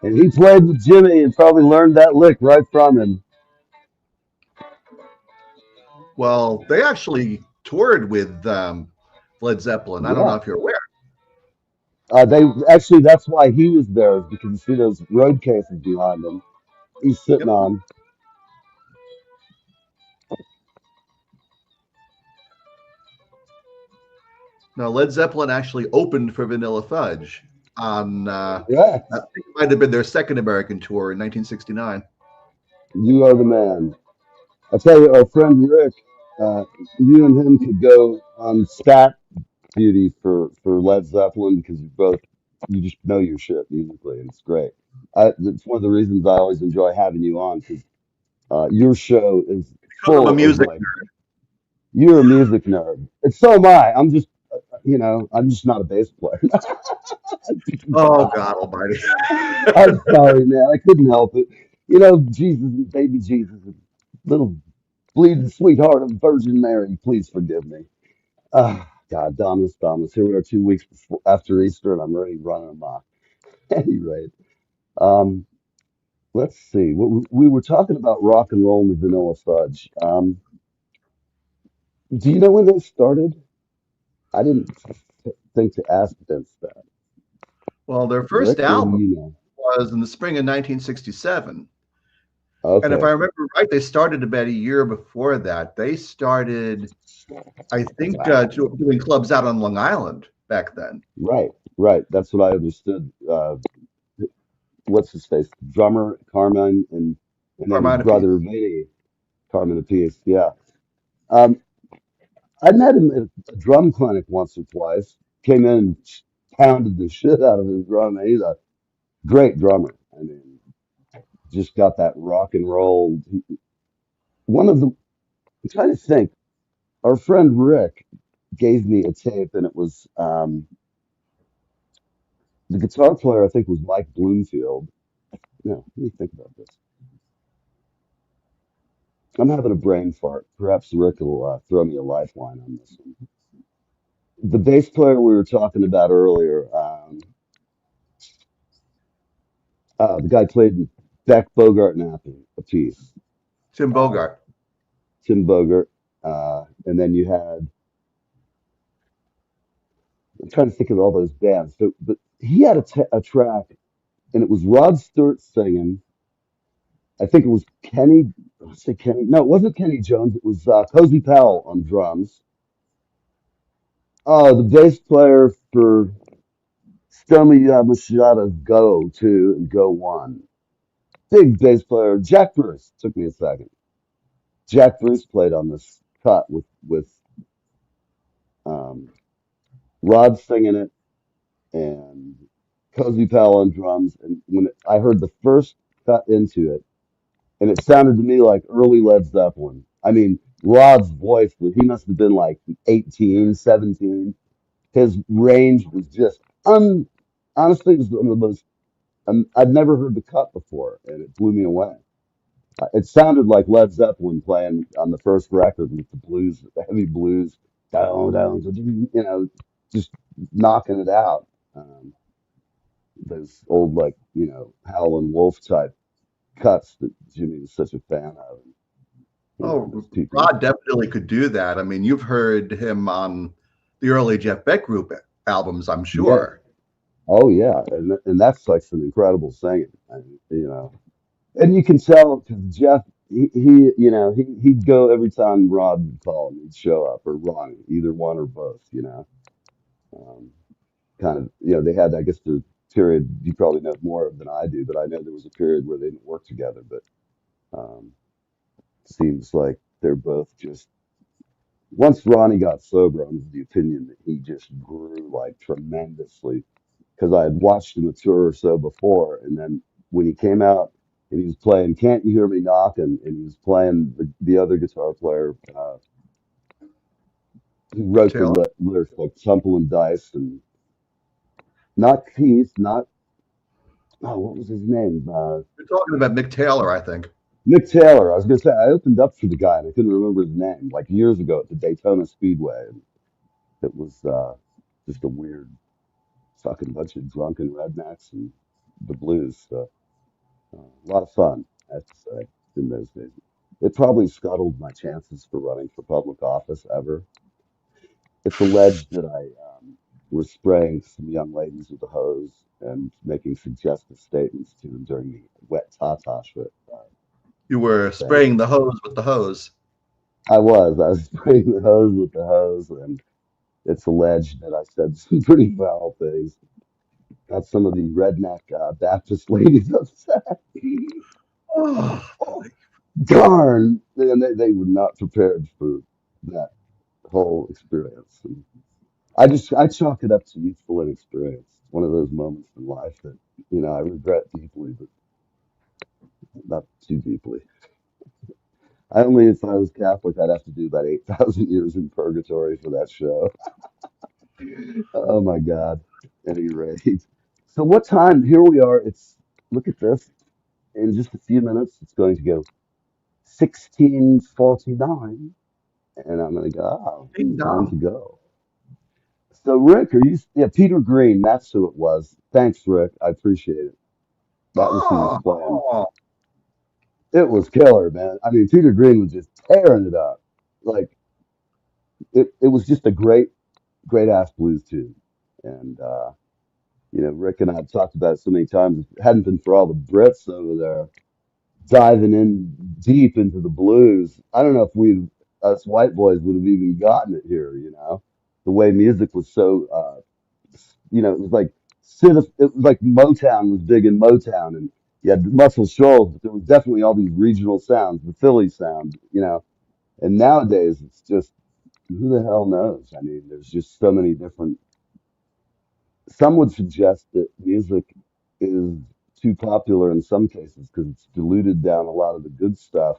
And he played with Jimmy and probably learned that lick right from him. Well, they actually toured with Led Zeppelin. I don't know Yeah. if you're aware. They actually that's why he was there, is because you see those road cases behind him. He's sitting Yep. on. No, Led Zeppelin actually opened for Vanilla Fudge on, I Yeah, think it might have been their second American tour in 1969. you are the man. I'll tell you, our friend Rick, you and him could go on stat duty for Led Zeppelin because you just know your shit musically, and it's great. It's one of the reasons I always enjoy having you on because your show is Because I'm a full of music like you're a music nerd, and so am I. I'm just you know I'm just not a bass player. Oh God Almighty! I'm sorry, man. I couldn't help it. You know, Jesus, baby Jesus, little bleeding sweetheart of Virgin Mary, please forgive me. Ah, God, Dominus, Dominus. Here we are 2 weeks after Easter, and I'm already running amok. Anyway, um, let's see. We were talking about rock and roll and the Vanilla Fudge. Do you know when they started? I didn't think to ask Vince that. Well, their first Rick, maybe album you know. was in the spring of 1967. And if I Okay, remember right, they started about a year before that. They started, I think, wow. doing clubs out on Long Island back then. Right, right. That's what I understood. what's his face, drummer Carmine, and then his Carmine Appice. brother Vinny, Carmine Appice. Yeah. Um, I met him at a drum clinic once or twice. Came in and pounded the shit out of his drum. He's a great drummer. I mean, just got that rock and roll. One of the, I'm trying to think. Our friend Rick gave me a tape, and it was the guitar player. I think was Mike Bloomfield. No, let me think about this. I'm having a brain fart. Perhaps Rick will throw me a lifeline on this one. The bass player we were talking about earlier, the guy played in Beck, Bogart, and Appice, a piece. Tim Uh, Bogart. Tim Bogart, and then you had. I'm trying to think of all those bands. So, but he had a track, and it was Rod Stewart singing. I think it was Kenny. I say Kenny. No, it wasn't Kenny Jones. It was Cozy Powell on drums. Oh, the bass player for Stomy Machado Go 2 and Go 1. Big bass player. Jack Bruce. Took me a second. Jack Bruce played on this cut with um, Rod singing it and Cozy Powell on drums. And when I heard the first cut into it, and it sounded to me like early Led Zeppelin. I mean, Rod's voice, he must have been like 18, 17. His range was just honestly, it was one of the most, I'd never heard the cut before, and it blew me away. It sounded like Led Zeppelin playing on the first record with the blues, the heavy blues, down, down, just knocking it out. Um, those old, like, Howlin' Wolf type cuts that Jimmy was such a fan of. Those Oh, people. Rod definitely could do that. I mean, you've heard him on the early Jeff Beck group albums, I'm Yeah. sure. Oh, yeah. And that's like some incredible singing. And you can tell because Jeff, he'd go every time Rod would call him, he'd show up, or Ronnie, either one or both. Um, kind of, they had, I guess, the period you probably know more than I do, but I know there was a period where they didn't work together. But um, seems like they're both just once Ronnie got sober, I'm of the opinion that he just grew like tremendously because I had watched him a tour or so before, and then when he came out and he was playing "Can't You Hear Me Knocking," and he was playing the other guitar player who wrote the Taylor, lyrics like "Temple and Dice" and not Keith, not what was his name? you're talking about Mick Taylor, I think. Nick Taylor. I was gonna say I opened up for the guy and I couldn't remember his name like years ago at the Daytona Speedway. And it was just a weird fucking bunch of drunken rednecks and the blues. So a lot of fun, I have to say, in those days. It probably scuttled my chances for running for public office ever. It's alleged that I was spraying some young ladies with a hose and making suggestive statements to them during the wet Tata You were thing. spraying the hose with the hose. I was spraying the hose with the hose, and it's alleged that I said some pretty foul things. Got some of the redneck Baptist ladies upset. Oh, Oh, darn! And they were not prepared for that whole experience. And I chalk it up to youthful inexperience. It's one of those moments in life that I regret deeply, but not too deeply. I only, if I was Catholic, I'd have to do about 8,000 years in purgatory for that show. Oh my God. At any rate. So what time? Here we are. Look at this. In just a few minutes, it's going to go 16:49, and I'm going to go, oh, ding time to dong. go. So Rick, yeah, Peter Green, that's who it was. Thanks, Rick. I appreciate it. That was who was playing. Oh, It was killer, man. I mean, Peter Green was just tearing it up. Like it was just a great ass blues tune. And Rick and I have talked about it so many times. If it hadn't been for all the Brits over there diving in deep into the blues, I don't know if us white boys would have even gotten it here. The way music was so, it was like it was like Motown was big in Motown, and you had Muscle Shoals, but there was definitely all these regional sounds, the Philly sound, you know. And nowadays, it's just who the hell knows? I mean, there's just so many different. Some would suggest that music is too popular in some cases because it's diluted down a lot of the good stuff.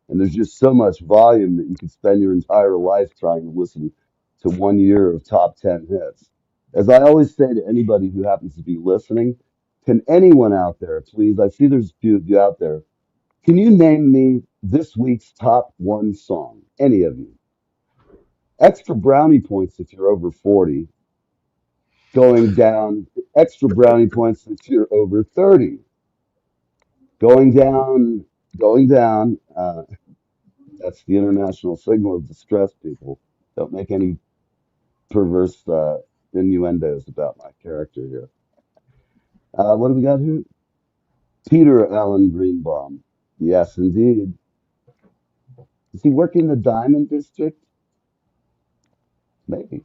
And there's just so much volume that you could spend your entire life trying to listen to 1 year of top 10 hits. As I always say to anybody who happens to be listening, can anyone out there, please, I see there's a few of you out there, can you name me this week's top one song? Any of you? Extra brownie points if you're over 40, going down, extra brownie points if you're over 30, going down, going down. That's the international signal of distress, people. Don't make any perverse innuendos about my character here. What do we got here? Peter Allen Greenbaum. Yes, indeed. Does he work in the Diamond District? Maybe.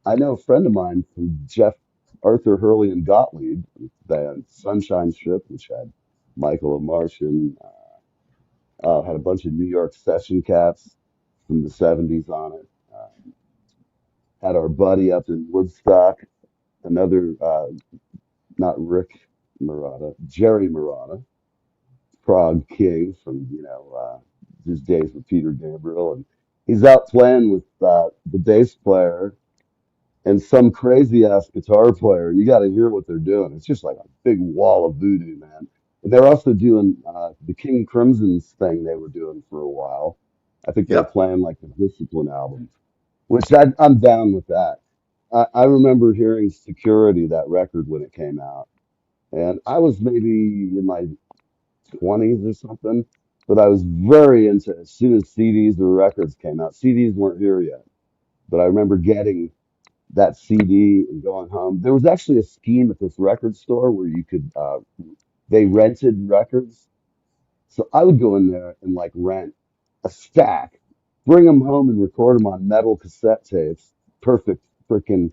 I know a friend of mine from Jeff Arthur Hurley and Gottlieb, the band Sunshine Strip, which had Michael and Martian, had a bunch of New York session cats from the 70s on it. Had our buddy up in Woodstock, another, not Rick Marotta, Jerry Marotta, Prague King from, his days with Peter Gabriel. And he's out playing with the bass player and some crazy ass guitar player. You got to hear what they're doing. It's just like a big wall of voodoo, man. And they're also doing the King Crimson's thing they were doing for a while. I think they're Yep. playing like the Discipline album, which I'm down with that. I remember hearing Security, that record, when it came out. And I was maybe in my 20s or something, but I was very into it as soon as CDs or records came out. CDs weren't here yet, but I remember getting that CD and going home. There was actually a scheme at this record store where you could, they rented records. So I would go in there and like rent a stack, bring them home and record them on metal cassette tapes. Perfect freaking.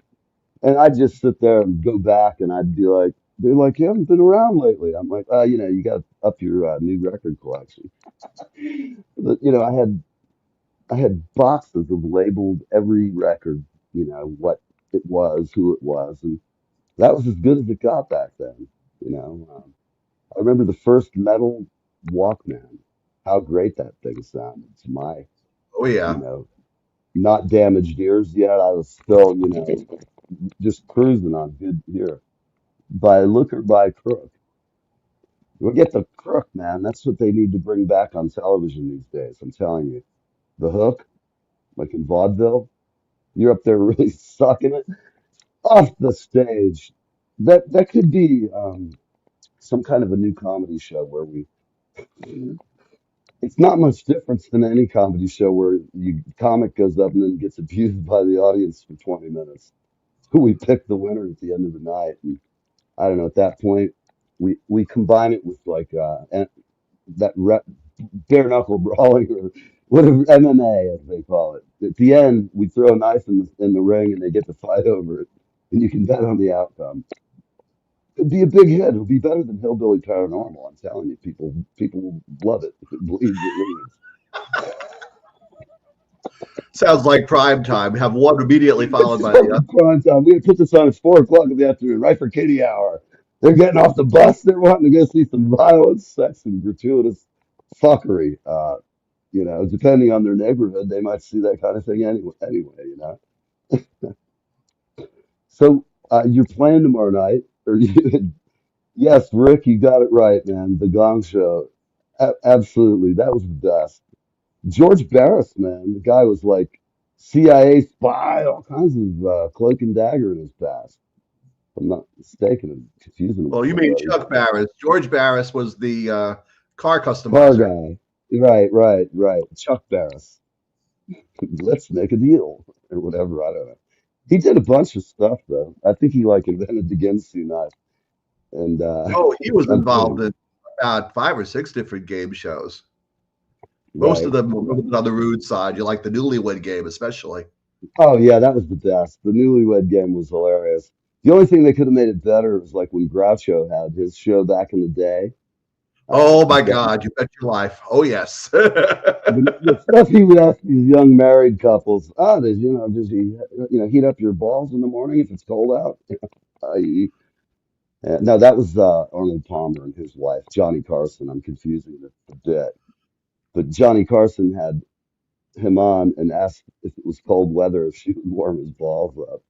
And I'd just sit there and go back and I'd be like, they're like, you haven't been around lately. I'm like, you got to up your new record collection. But, I had boxes of labeled every record, what it was, who it was, and that was as good as it got back then. I remember the first metal Walkman, how great that thing sounded to my, Oh you yeah. know, not damaged ears yet. I was still, just cruising on good ear. By look or by crook. We'll get the crook, man. That's what they need to bring back on television these days. I'm telling you. The hook, like in vaudeville, you're up there really sucking it off the stage. That could be some kind of a new comedy show where it's not much difference than any comedy show where you comic goes up and then gets abused by the audience for 20 minutes. We pick the winner at the end of the night, and I don't know. At that point, we combine it with like that bare knuckle brawling or whatever MMA as they call it. At the end, we throw a knife in the ring and they get to fight over it, and you can bet on the outcome. It'd be a big hit. It'll be better than Hillbilly Paranormal. I'm telling you, people will love it. If it bleeds, it leads. Sounds like prime time. Have one immediately followed It's by the other. fucking prime time. We're gonna put this on at 4 o'clock in the afternoon, right for kitty hour. They're getting off the bus. They're wanting to go see some violence, sex, and gratuitous fuckery. Depending on their neighborhood, they might see that kind of thing anyway. So you're playing tomorrow night, or you? Yes, Rick, you got it right, man. The Gong Show, absolutely, that was the best. George Barris, man, the guy was like CIA spy, all kinds of cloak and dagger in his past. If I'm not mistaken, I'm confusing him with Well, you mean somebody. Chuck Barris. George Barris was the car Car customizer. guy, right. Chuck Barris. Let's make a deal or whatever. I don't know. He did a bunch of stuff though. I think he like invented the Ginsu knife, and Oh, he was I'm involved kidding. in about 5 or 6 different game shows. Most of Right. them were on the rude side. You like the Newlywed Game, especially. Oh yeah, that was the best. The Newlywed Game was hilarious. The only thing they could have made it better was like when Groucho had his show back in the day. Oh my He's got God, you bet your life. Oh yes. the stuff he would ask these young married couples. Ah, does he, heat up your balls in the morning if it's cold out? No, that was Arnold Palmer and his wife, Johnny Carson. I'm confusing it a bit. But Johnny Carson had him on and asked if it was cold weather, if she would warm his balls up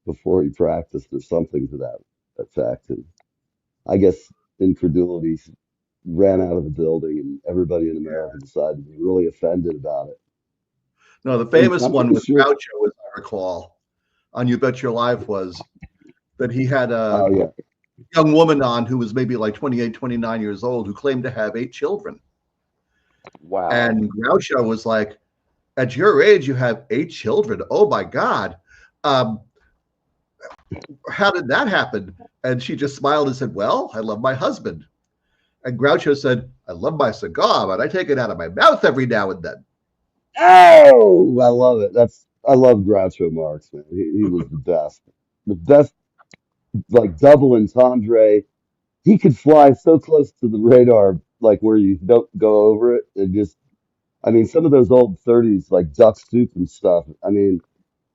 before he practiced or something to that effect. And I guess incredulity ran out of the building and everybody in America decided to be really offended about it. No, the And famous I'm one pretty with sure, Groucho, as I recall, on You Bet Your Life was that he had a oh yeah, young woman on who was maybe like 28, 29 years old who claimed to have 8 children. wow. And Groucho was like, at your age, you have 8 children. Oh my God. Um, how did that happen? And she just smiled and said, well, I love my husband. And Groucho said, I love my cigar, but I take it out of my mouth every now and then. Oh, I love it. I love Groucho Marx, man. He was the best. The best, like double entendre. He could fly so close to the radar, like where you don't go over it. And just, I mean, some of those old 30s, like Duck Soup and stuff. I mean,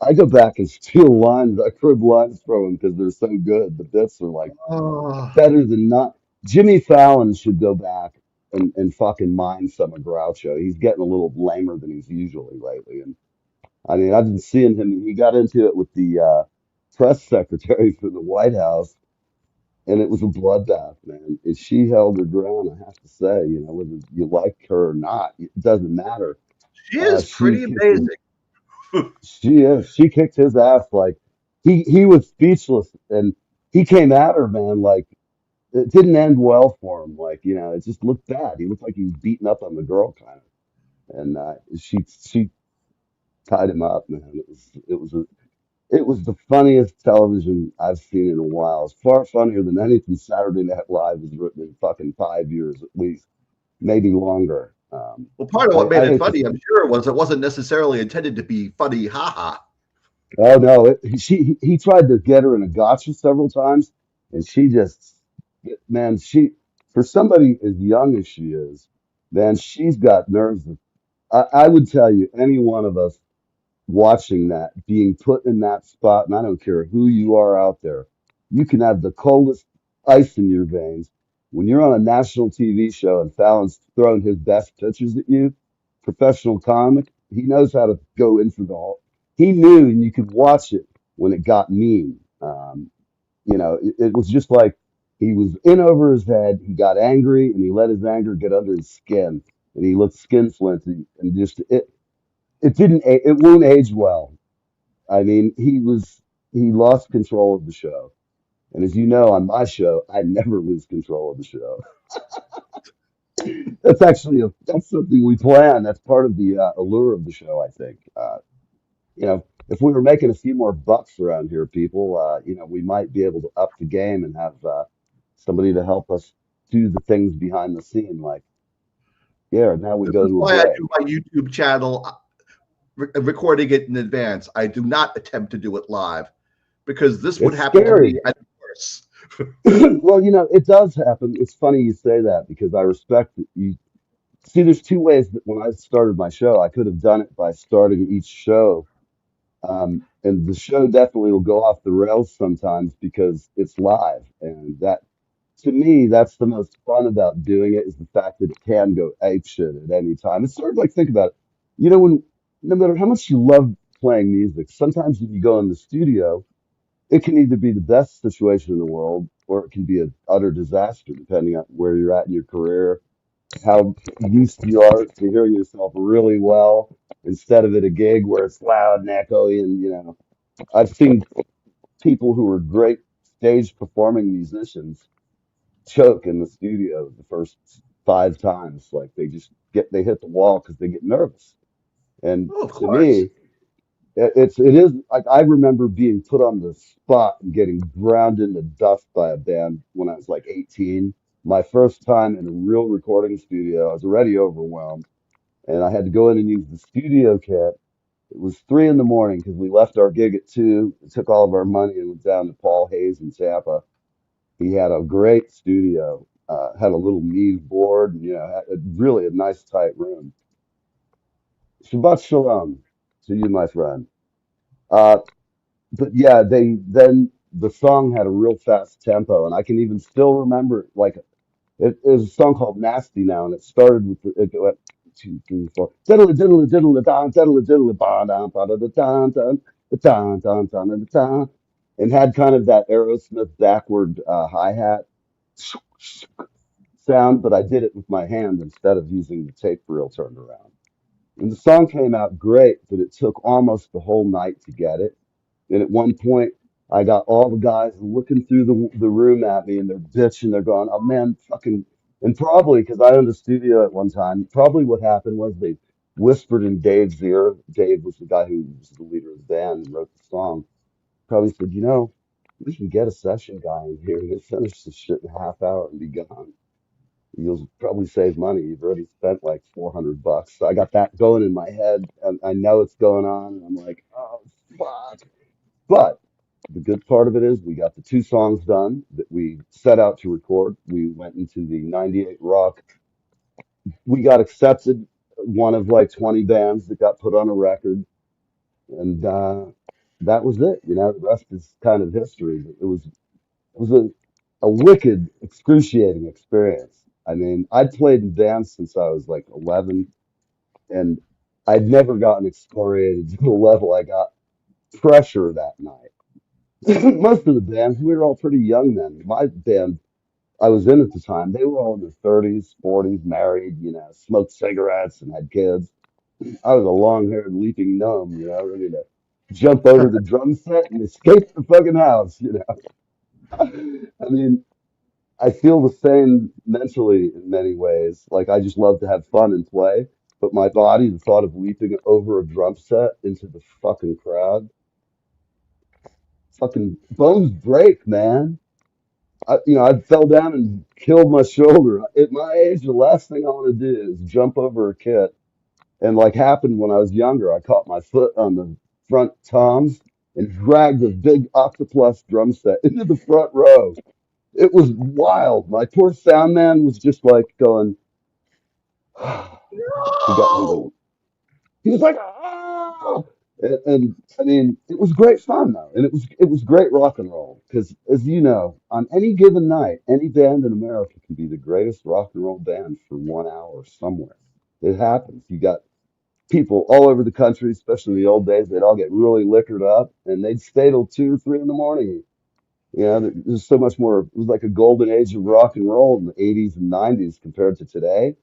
I go back and steal lines, I crib lines from him because they're so good. The bits are like Oh, better than not. Jimmy Fallon should go back and fucking mine some of Groucho. He's getting a little lamer than he's usually lately. And I mean, I've been seeing him. He got into it with the press secretary for the White House, and it was a bloodbath, man. And she held her ground, I have to say, whether you like her or not, it doesn't matter. she is She pretty kicked his, amazing. she kicked his ass. Like he was speechless, and he came at her, man. Like it didn't end well for him. Like it just looked bad. He looked like he was beating up on the girl, kind of. And she tied him up, man. It was the funniest television I've seen in a while. It's far funnier than anything Saturday Night Live has written in fucking 5 years at least, maybe longer. Well, part of what made I it hate to funny, say, I'm sure, was it wasn't necessarily intended to be funny, haha. oh no, he tried to get her in a gotcha several times, and she just, man, for somebody as young as she is, man, she's got nerves. I would tell you, any one of us watching that, being put in that spot, and I don't care who you are out there, you can have the coldest ice in your veins. When you're on a national TV show and Fallon's throwing his best pitches at you, professional comic, he knows how to go in for the whole. He knew, and you could watch it when it got mean. It was just like he was in over his head. He got angry, and he let his anger get under his skin, and he looked skin flinty, and just it won't age well. I mean, he lost control of the show. And as you know, on my show, I never lose control of the show. That's something we plan. That's part of the allure of the show, I think. If we were making a few more bucks around here, people, we might be able to up the game and have somebody to help us do the things behind the scene. Like, yeah, now we This go is to a why I break. do my YouTube channel, recording it in advance. I do not attempt to do it live because this would It's happen to scary. me at worse. Well, it does happen. It's funny you say that because I respect that you see. There's two ways that when I started my show, I could have done it by starting each show, and the show definitely will go off the rails sometimes because it's live, and that to me, that's the most fun about doing it is the fact that it can go apeshit at any time. It's sort of like think about it. When no matter how much you love playing music, sometimes when you go in the studio it can either be the best situation in the world or it can be an utter disaster depending on where you're at in your career, how used you are to hearing yourself really well instead of at a gig where it's loud and echoey. And I've seen people who are great stage performing musicians choke in the studio the first 5 times. Like they hit the wall because they get nervous. And Oh, of to course. me, it is like I remember being put on the spot and getting ground into dust by a band when I was like 18. My first time in a real recording studio, I was already overwhelmed, and I had to go in and use the studio kit. It was 3 in the morning because we left our gig at 2, took all of our money and went down to Paul Hayes in Tampa. He had a great studio, had a little Neve board, and, had really a nice tight room. Shabbat shalom to you, my friend. Uh, but yeah, the song had a real fast tempo, and I can even still remember like it was a song called Nasty Now, and it started with it went 2, 3, 4, diddle diddle diddle don diddle diddle ba da ba da da don don da don don don da don, and had kind of that Aerosmith backward hi hat sound, but I did it with my hand instead of using the tape reel turned around. And the song came out great, but it took almost the whole night to get it. And at one point, I got all the guys looking through the room at me, and they're bitching. They're going, "Oh man, fucking!" And probably because I owned a studio at one time, probably what happened was they whispered in Dave's ear. Dave was the guy who was the leader of the band and wrote the song. Probably said, we can get a session guy in here and he'll finish this shit in a half hour and be gone. You'll probably save money. You've already spent like $400. So I got that going in my head, and I know it's going on. And I'm like, oh fuck. But the good part of it is we got the 2 songs done that we set out to record. We went into the 98 Rock. We got accepted, one of like 20 bands that got put on a record. And that was it. The rest is kind of history. It was a wicked, excruciating experience. I mean, I'd played in bands since I was like 11, and I'd never gotten excoriated to the level I got pressure that night. Most of the bands, we were all pretty young then. My band I was in at the time, they were all in their 30s, 40s, married, smoked cigarettes and had kids. I was a long-haired leaping gnome, ready to jump over the drum set and escape the fucking house. I mean, I feel the same mentally in many ways. Like I just love to have fun and play, but my body, the thought of leaping over a drum set into the fucking crowd, fucking bones break, man. I fell down and killed my shoulder. At my age, the last thing I want to do is jump over a kit. And like happened when I was younger, I caught my foot on the front toms and dragged a big Octoplus drum set into the front row. It was wild. My poor sound man was just like going, he got me the, No! he was like, oh! And I mean, it was great fun though, and it was great rock and roll because, as you know, on any given night, any band in America can be the greatest rock and roll band for 1 hour somewhere. It happens. You got people all over the country, especially in the old days. They'd all get really liquored up, and they'd stay till 2 or 3 in the morning. There's so much more. It was like a golden age of rock and roll in the 80s and 90s compared to today.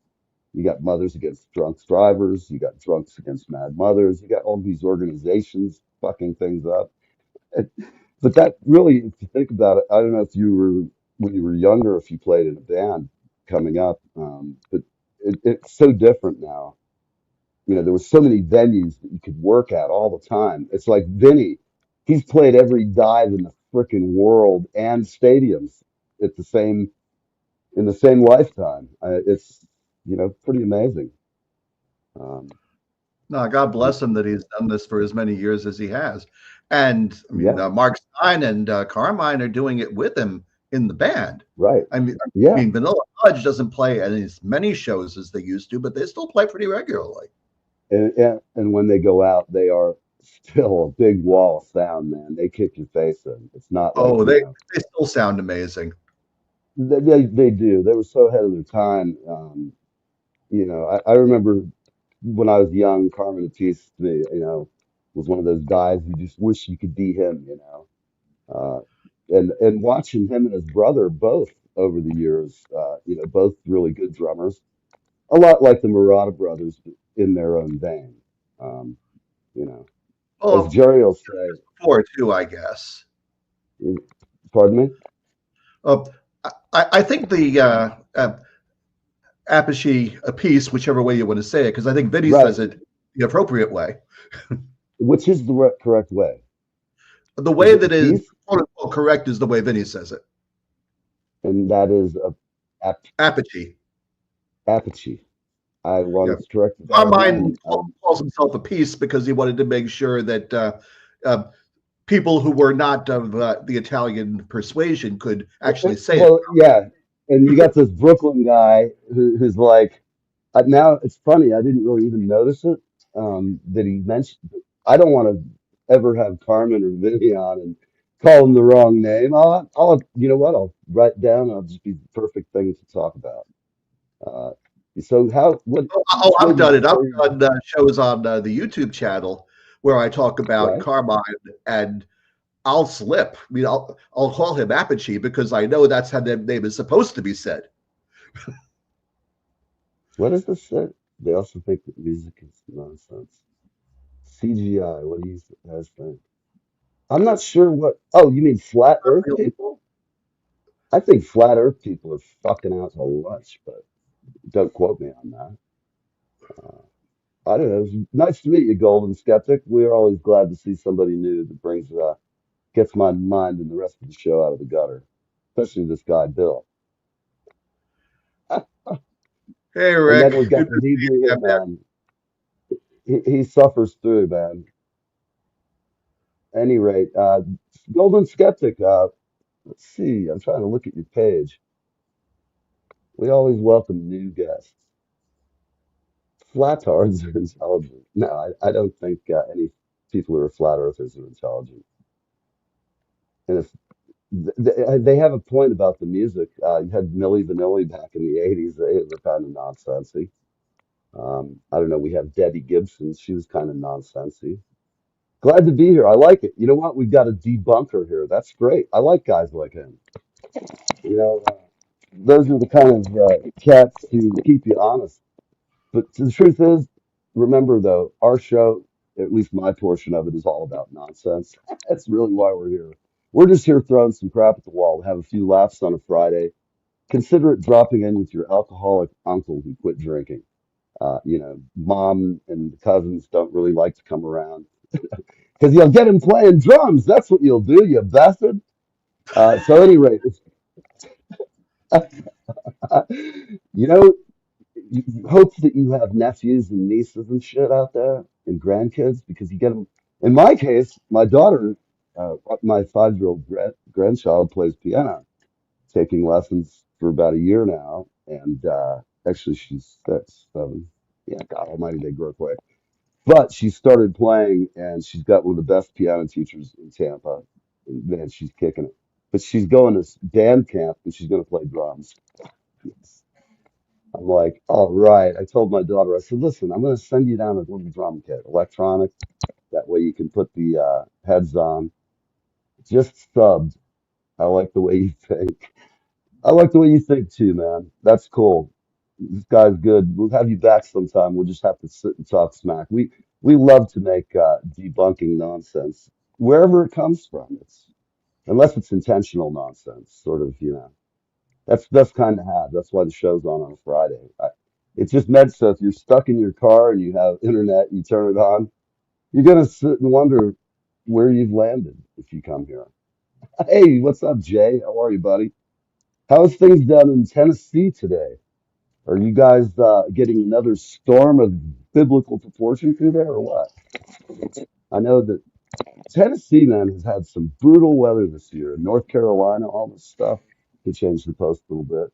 You got Mothers Against Drunk Drivers. You got Drunks Against Mad Mothers. You got all these organizations fucking things up. And- But that really, if you think about it, I don't know if you were, when you were younger, if you played in a band coming up, but it's so different now. There were so many venues that you could work at all the time. It's like Vinny, he's played every dive in the freaking world and stadiums at the same in the same lifetime. It's pretty amazing. Um, No, God bless him that he's done this for as many years as he has. And I mean, yeah, Mark Stein and Carmine are doing it with him in the band. right. I mean, I Yeah, mean, Vanilla Fudge doesn't play as many shows as they used to, but they still play pretty regularly. and when they go out, they are still a big wall of sound, man. They kick your face in. It's not like Oh, they still sound amazing. they do. They were so ahead of their time. I remember when I was young, Carmen Appice to me, was one of those guys you just wish you could be him. And watching him and his brother both over the years, both really good drummers, a lot like the Murata brothers in their own vein. Um, you know, as Well, Jerry will say, before too, I guess. pardon me? Uh, I think the Apache a piece, whichever way you want to say it, because I think Vinny Right, says it the appropriate way. which is the correct way? The Is way it a that is piece? quote unquote correct is the way Vinny says it. And that is a Apache. Apache. I Yeah. wanted to correct that Carmine again. calls himself a piece because he wanted to make sure that uh, people who were not of the Italian persuasion could actually say it. Well, yeah, and you got this Brooklyn guy who's like, now it's funny. I didn't really even notice it that he mentioned. I don't want to ever have Carmen or Vivian and call them the wrong name. You know what? I'll write down. I'll just be the perfect thing to talk about. Uh, so Oh, which way I've do you done it. I've prefer your, done shows on the YouTube channel where I talk about right? Carmine, and I'll slip. I mean, I'll call him Apogee because I know that's how the name is supposed to be said. What does this say? They also think that music is nonsense. CGI. What do you guys think? I'm not sure what. Oh, you mean flat Earth people? I think flat Earth people are fucking out to lunch, but don't quote me on that. I don't know. It's nice to meet you, Golden Skeptic. We're always glad to see somebody new that brings gets my mind and the rest of the show out of the gutter, especially this guy Bill. Hey, And then Rick. we got Good the to see Hebrew you again, man. Hitman. He suffers through, man. Any rate, Golden Skeptic. Let's see. I'm trying to look at your page. We always welcome new guests. Flatards are intelligent. No, I don't think any people who are flat earthers are intelligent. And if they have a point about the music, you had Milli Vanilli back in the '80s. They were kind of nonsensy. I don't know. We have Debbie Gibson. She was kind of nonsensy. Glad to be here. I like it. You know what? We've got a debunker here. That's great. I like guys like him. You know, those are the kind of cats who keep you honest. But the truth is, remember though, our show, at least my portion of it, is all about nonsense. That's really why we're here. We're just here throwing some crap at the wall to have a few laughs on a Friday. Consider it dropping in with your alcoholic uncle who quit drinking. Mom and cousins don't really like to come around because you'll get him playing drums. That's what you'll do, you bastard. So, at any rate, you know, hope that you have nephews and nieces and shit out there and grandkids because you get them. In my case, my daughter, my 5-year-old grandchild plays piano, taking lessons for about a year now. And actually, she's 6, 7. Yeah, God Almighty, they grow quick. But she started playing, and she's got one of the best piano teachers in Tampa. And man, she's kicking it. But she's going to band camp, and she's going to play drums. I'm like, all right. I told my daughter, I said, listen, I'm going to send you down a little drum kit, electronic. That way you can put the heads on. Just subbed. I like the way you think. I like the way you think too, man. That's cool. This guy's good. We'll have you back sometime. We'll just have to sit and talk smack. We love to make debunking nonsense wherever it comes from. It's unless it's intentional nonsense, sort of, That's kind of how. That's why the show's on a Friday. It's just meant so if you're stuck in your car and you have internet, you turn it on, you're gonna sit and wonder where you've landed if you come here. Hey, what's up, Jay? How are you, buddy? How's things down in Tennessee today? Are you guys getting another storm of biblical proportion through there, or what? I know that Tennessee, man, has had some brutal weather this year. North Carolina, all this stuff. To change the post a little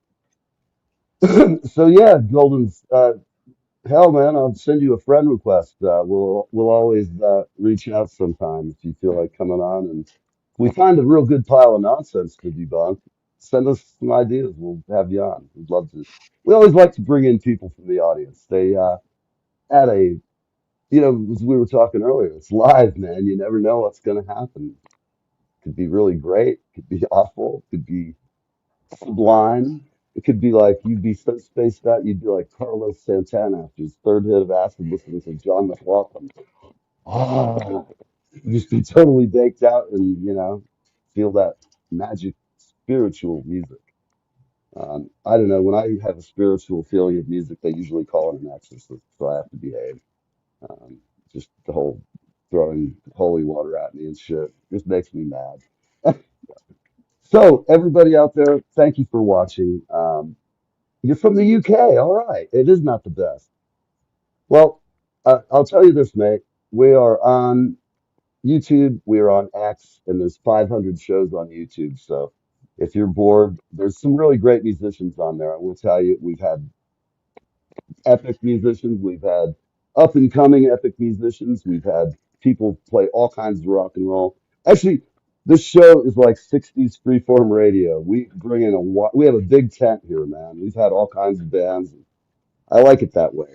bit. So yeah, Golden's hell, man, I'll send you a friend request. We'll always reach out sometime if you feel like coming on, and if we find a real good pile of nonsense to debunk, send us some ideas. We'll have you on. We'd love to. We always like to bring in people from the audience. They add as we were talking earlier, it's live, man. You never know what's going to happen. Could be really great. Could be awful. Could be sublime. It could be like you'd be so spaced out, you'd be like Carlos Santana after his third hit of acid listening to John McLaughlin. Ah, you'd just be totally baked out and, feel that magic spiritual music. I don't know. When I have a spiritual feeling of music, they usually call it an exorcist, so I have to behave. Um, just the whole throwing holy water at me and shit just makes me mad. So, everybody out there, thank you for watching. You're from the UK, all right. It is not the best. Well, I'll tell you this, mate. We are on YouTube, we are on X, and there's 500 shows on YouTube. So if you're bored, there's some really great musicians on there. I will tell you, we've had epic musicians, we've had up and coming epic musicians, we've had people play all kinds of rock and roll. Actually, this show is like 60s freeform radio. We bring in we have a big tent here, man. We've had all kinds of bands. I like it that way.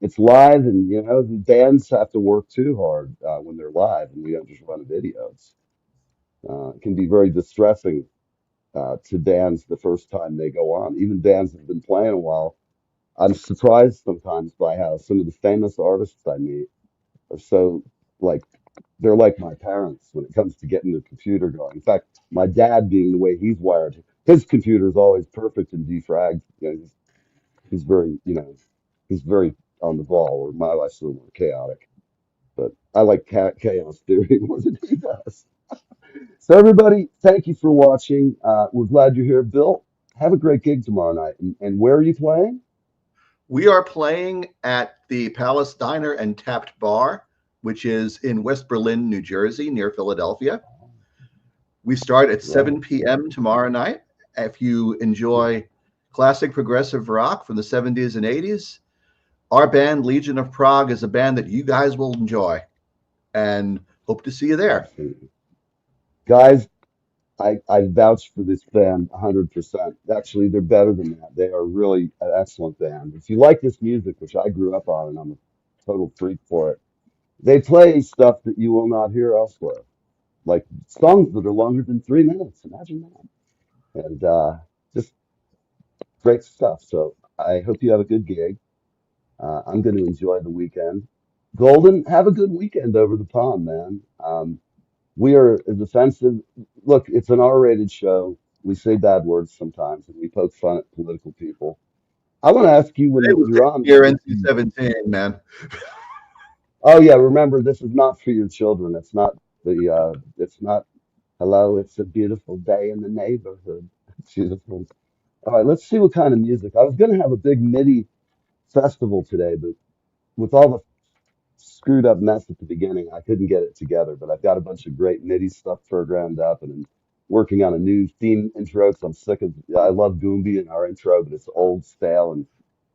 It's live, and you know the bands have to work too hard when they're live, and we don't just run a video. It can be very distressing to bands the first time they go on. Even bands that have been playing a while. I'm surprised sometimes by how some of the famous artists I meet are so like they're like my parents when it comes to getting the computer going. In fact, my dad, being the way he's wired, his computer is always perfect and defragged. You know, he's very, you know, he's very on the ball. Or my life's a little more chaotic, but I like chaos theory more than he does. So everybody, thank you for watching. We're glad you're here. Bill, have a great gig tomorrow night. And where are you playing? We are playing at the Palace Diner and Tapped Bar, which is in West Berlin, New Jersey, near Philadelphia. We start at 7 p.m. tomorrow night. If you enjoy classic progressive rock from the 70s and 80s, our band, Legion of Prague, is a band that you guys will enjoy, and hope to see you there. Absolutely. Guys, I vouch for this band 100%. Actually, they're better than that. They are really an excellent band. If you like this music, which I grew up on, and I'm a total freak for it, they play stuff that you will not hear elsewhere, like songs that are longer than 3 minutes. Imagine that. And just great stuff. So I hope you have a good gig. I'm going to enjoy the weekend. Golden, have a good weekend over the pond, man. We are as offensive. Look, it's an R-rated show. We say bad words sometimes, and we poke fun at political people. I want to ask you when It was you're on. here NC-17, man. Oh yeah, remember this is not for your children. It's not the. It's not. Hello, it's a beautiful day in the neighborhood. It's beautiful. All right, let's see what kind of music. I was going to have a big MIDI festival today, but with all the screwed up mess at the beginning, I couldn't get it together. But I've got a bunch of great MIDI stuff programmed up, and I'm working on a new theme intro because I'm sick of. I love Goombie in our intro, but it's old, stale, and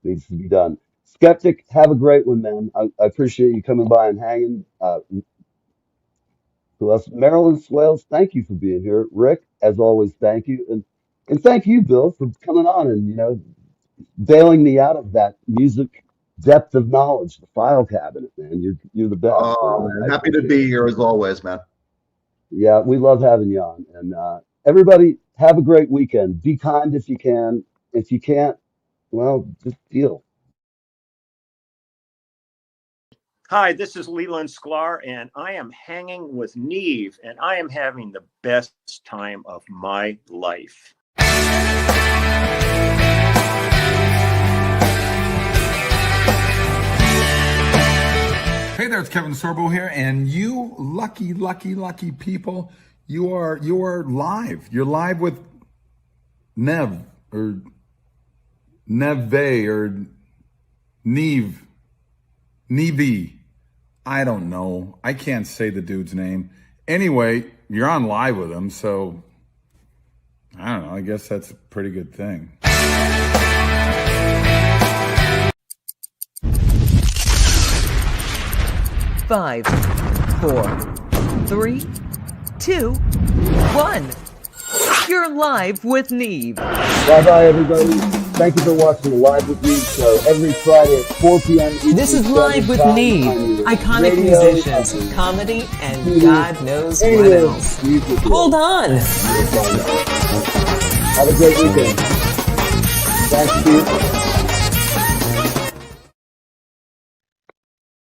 needs to be done. Skeptic, have a great one, man. I appreciate you coming by and hanging. Who else? Marilyn Swales, thank you for being here. Rick, as always, thank you, and thank you, Bill, for coming on and bailing me out of that music depth of knowledge, the file cabinet, man. You're the best. Oh, man. Happy to be here as always, man. Yeah, we love having you on. And everybody, have a great weekend. Be kind if you can. If you can't, well, just deal. Hi, this is Leland Sklar, and I am hanging with Neve, and I am having the best time of my life. Hey there, it's Kevin Sorbo here, and you lucky, lucky, lucky people, you are live. You're live with Neve or Neve or Neve. I don't know. I can't say the dude's name. Anyway, you're on live with him, so I don't know. I guess that's a pretty good thing. 5, 4, 3, 2, 1. You're live with Neve. Bye-bye, everybody. Thank you for watching the Live with Neve show every Friday at 4 p.m. Eastern This is Live with Time Neve. on your Iconic radio, musicians, on your comedy, and TV, God knows what anywhere else. music is. Hold on. Have a great weekend. Thanks, Steve.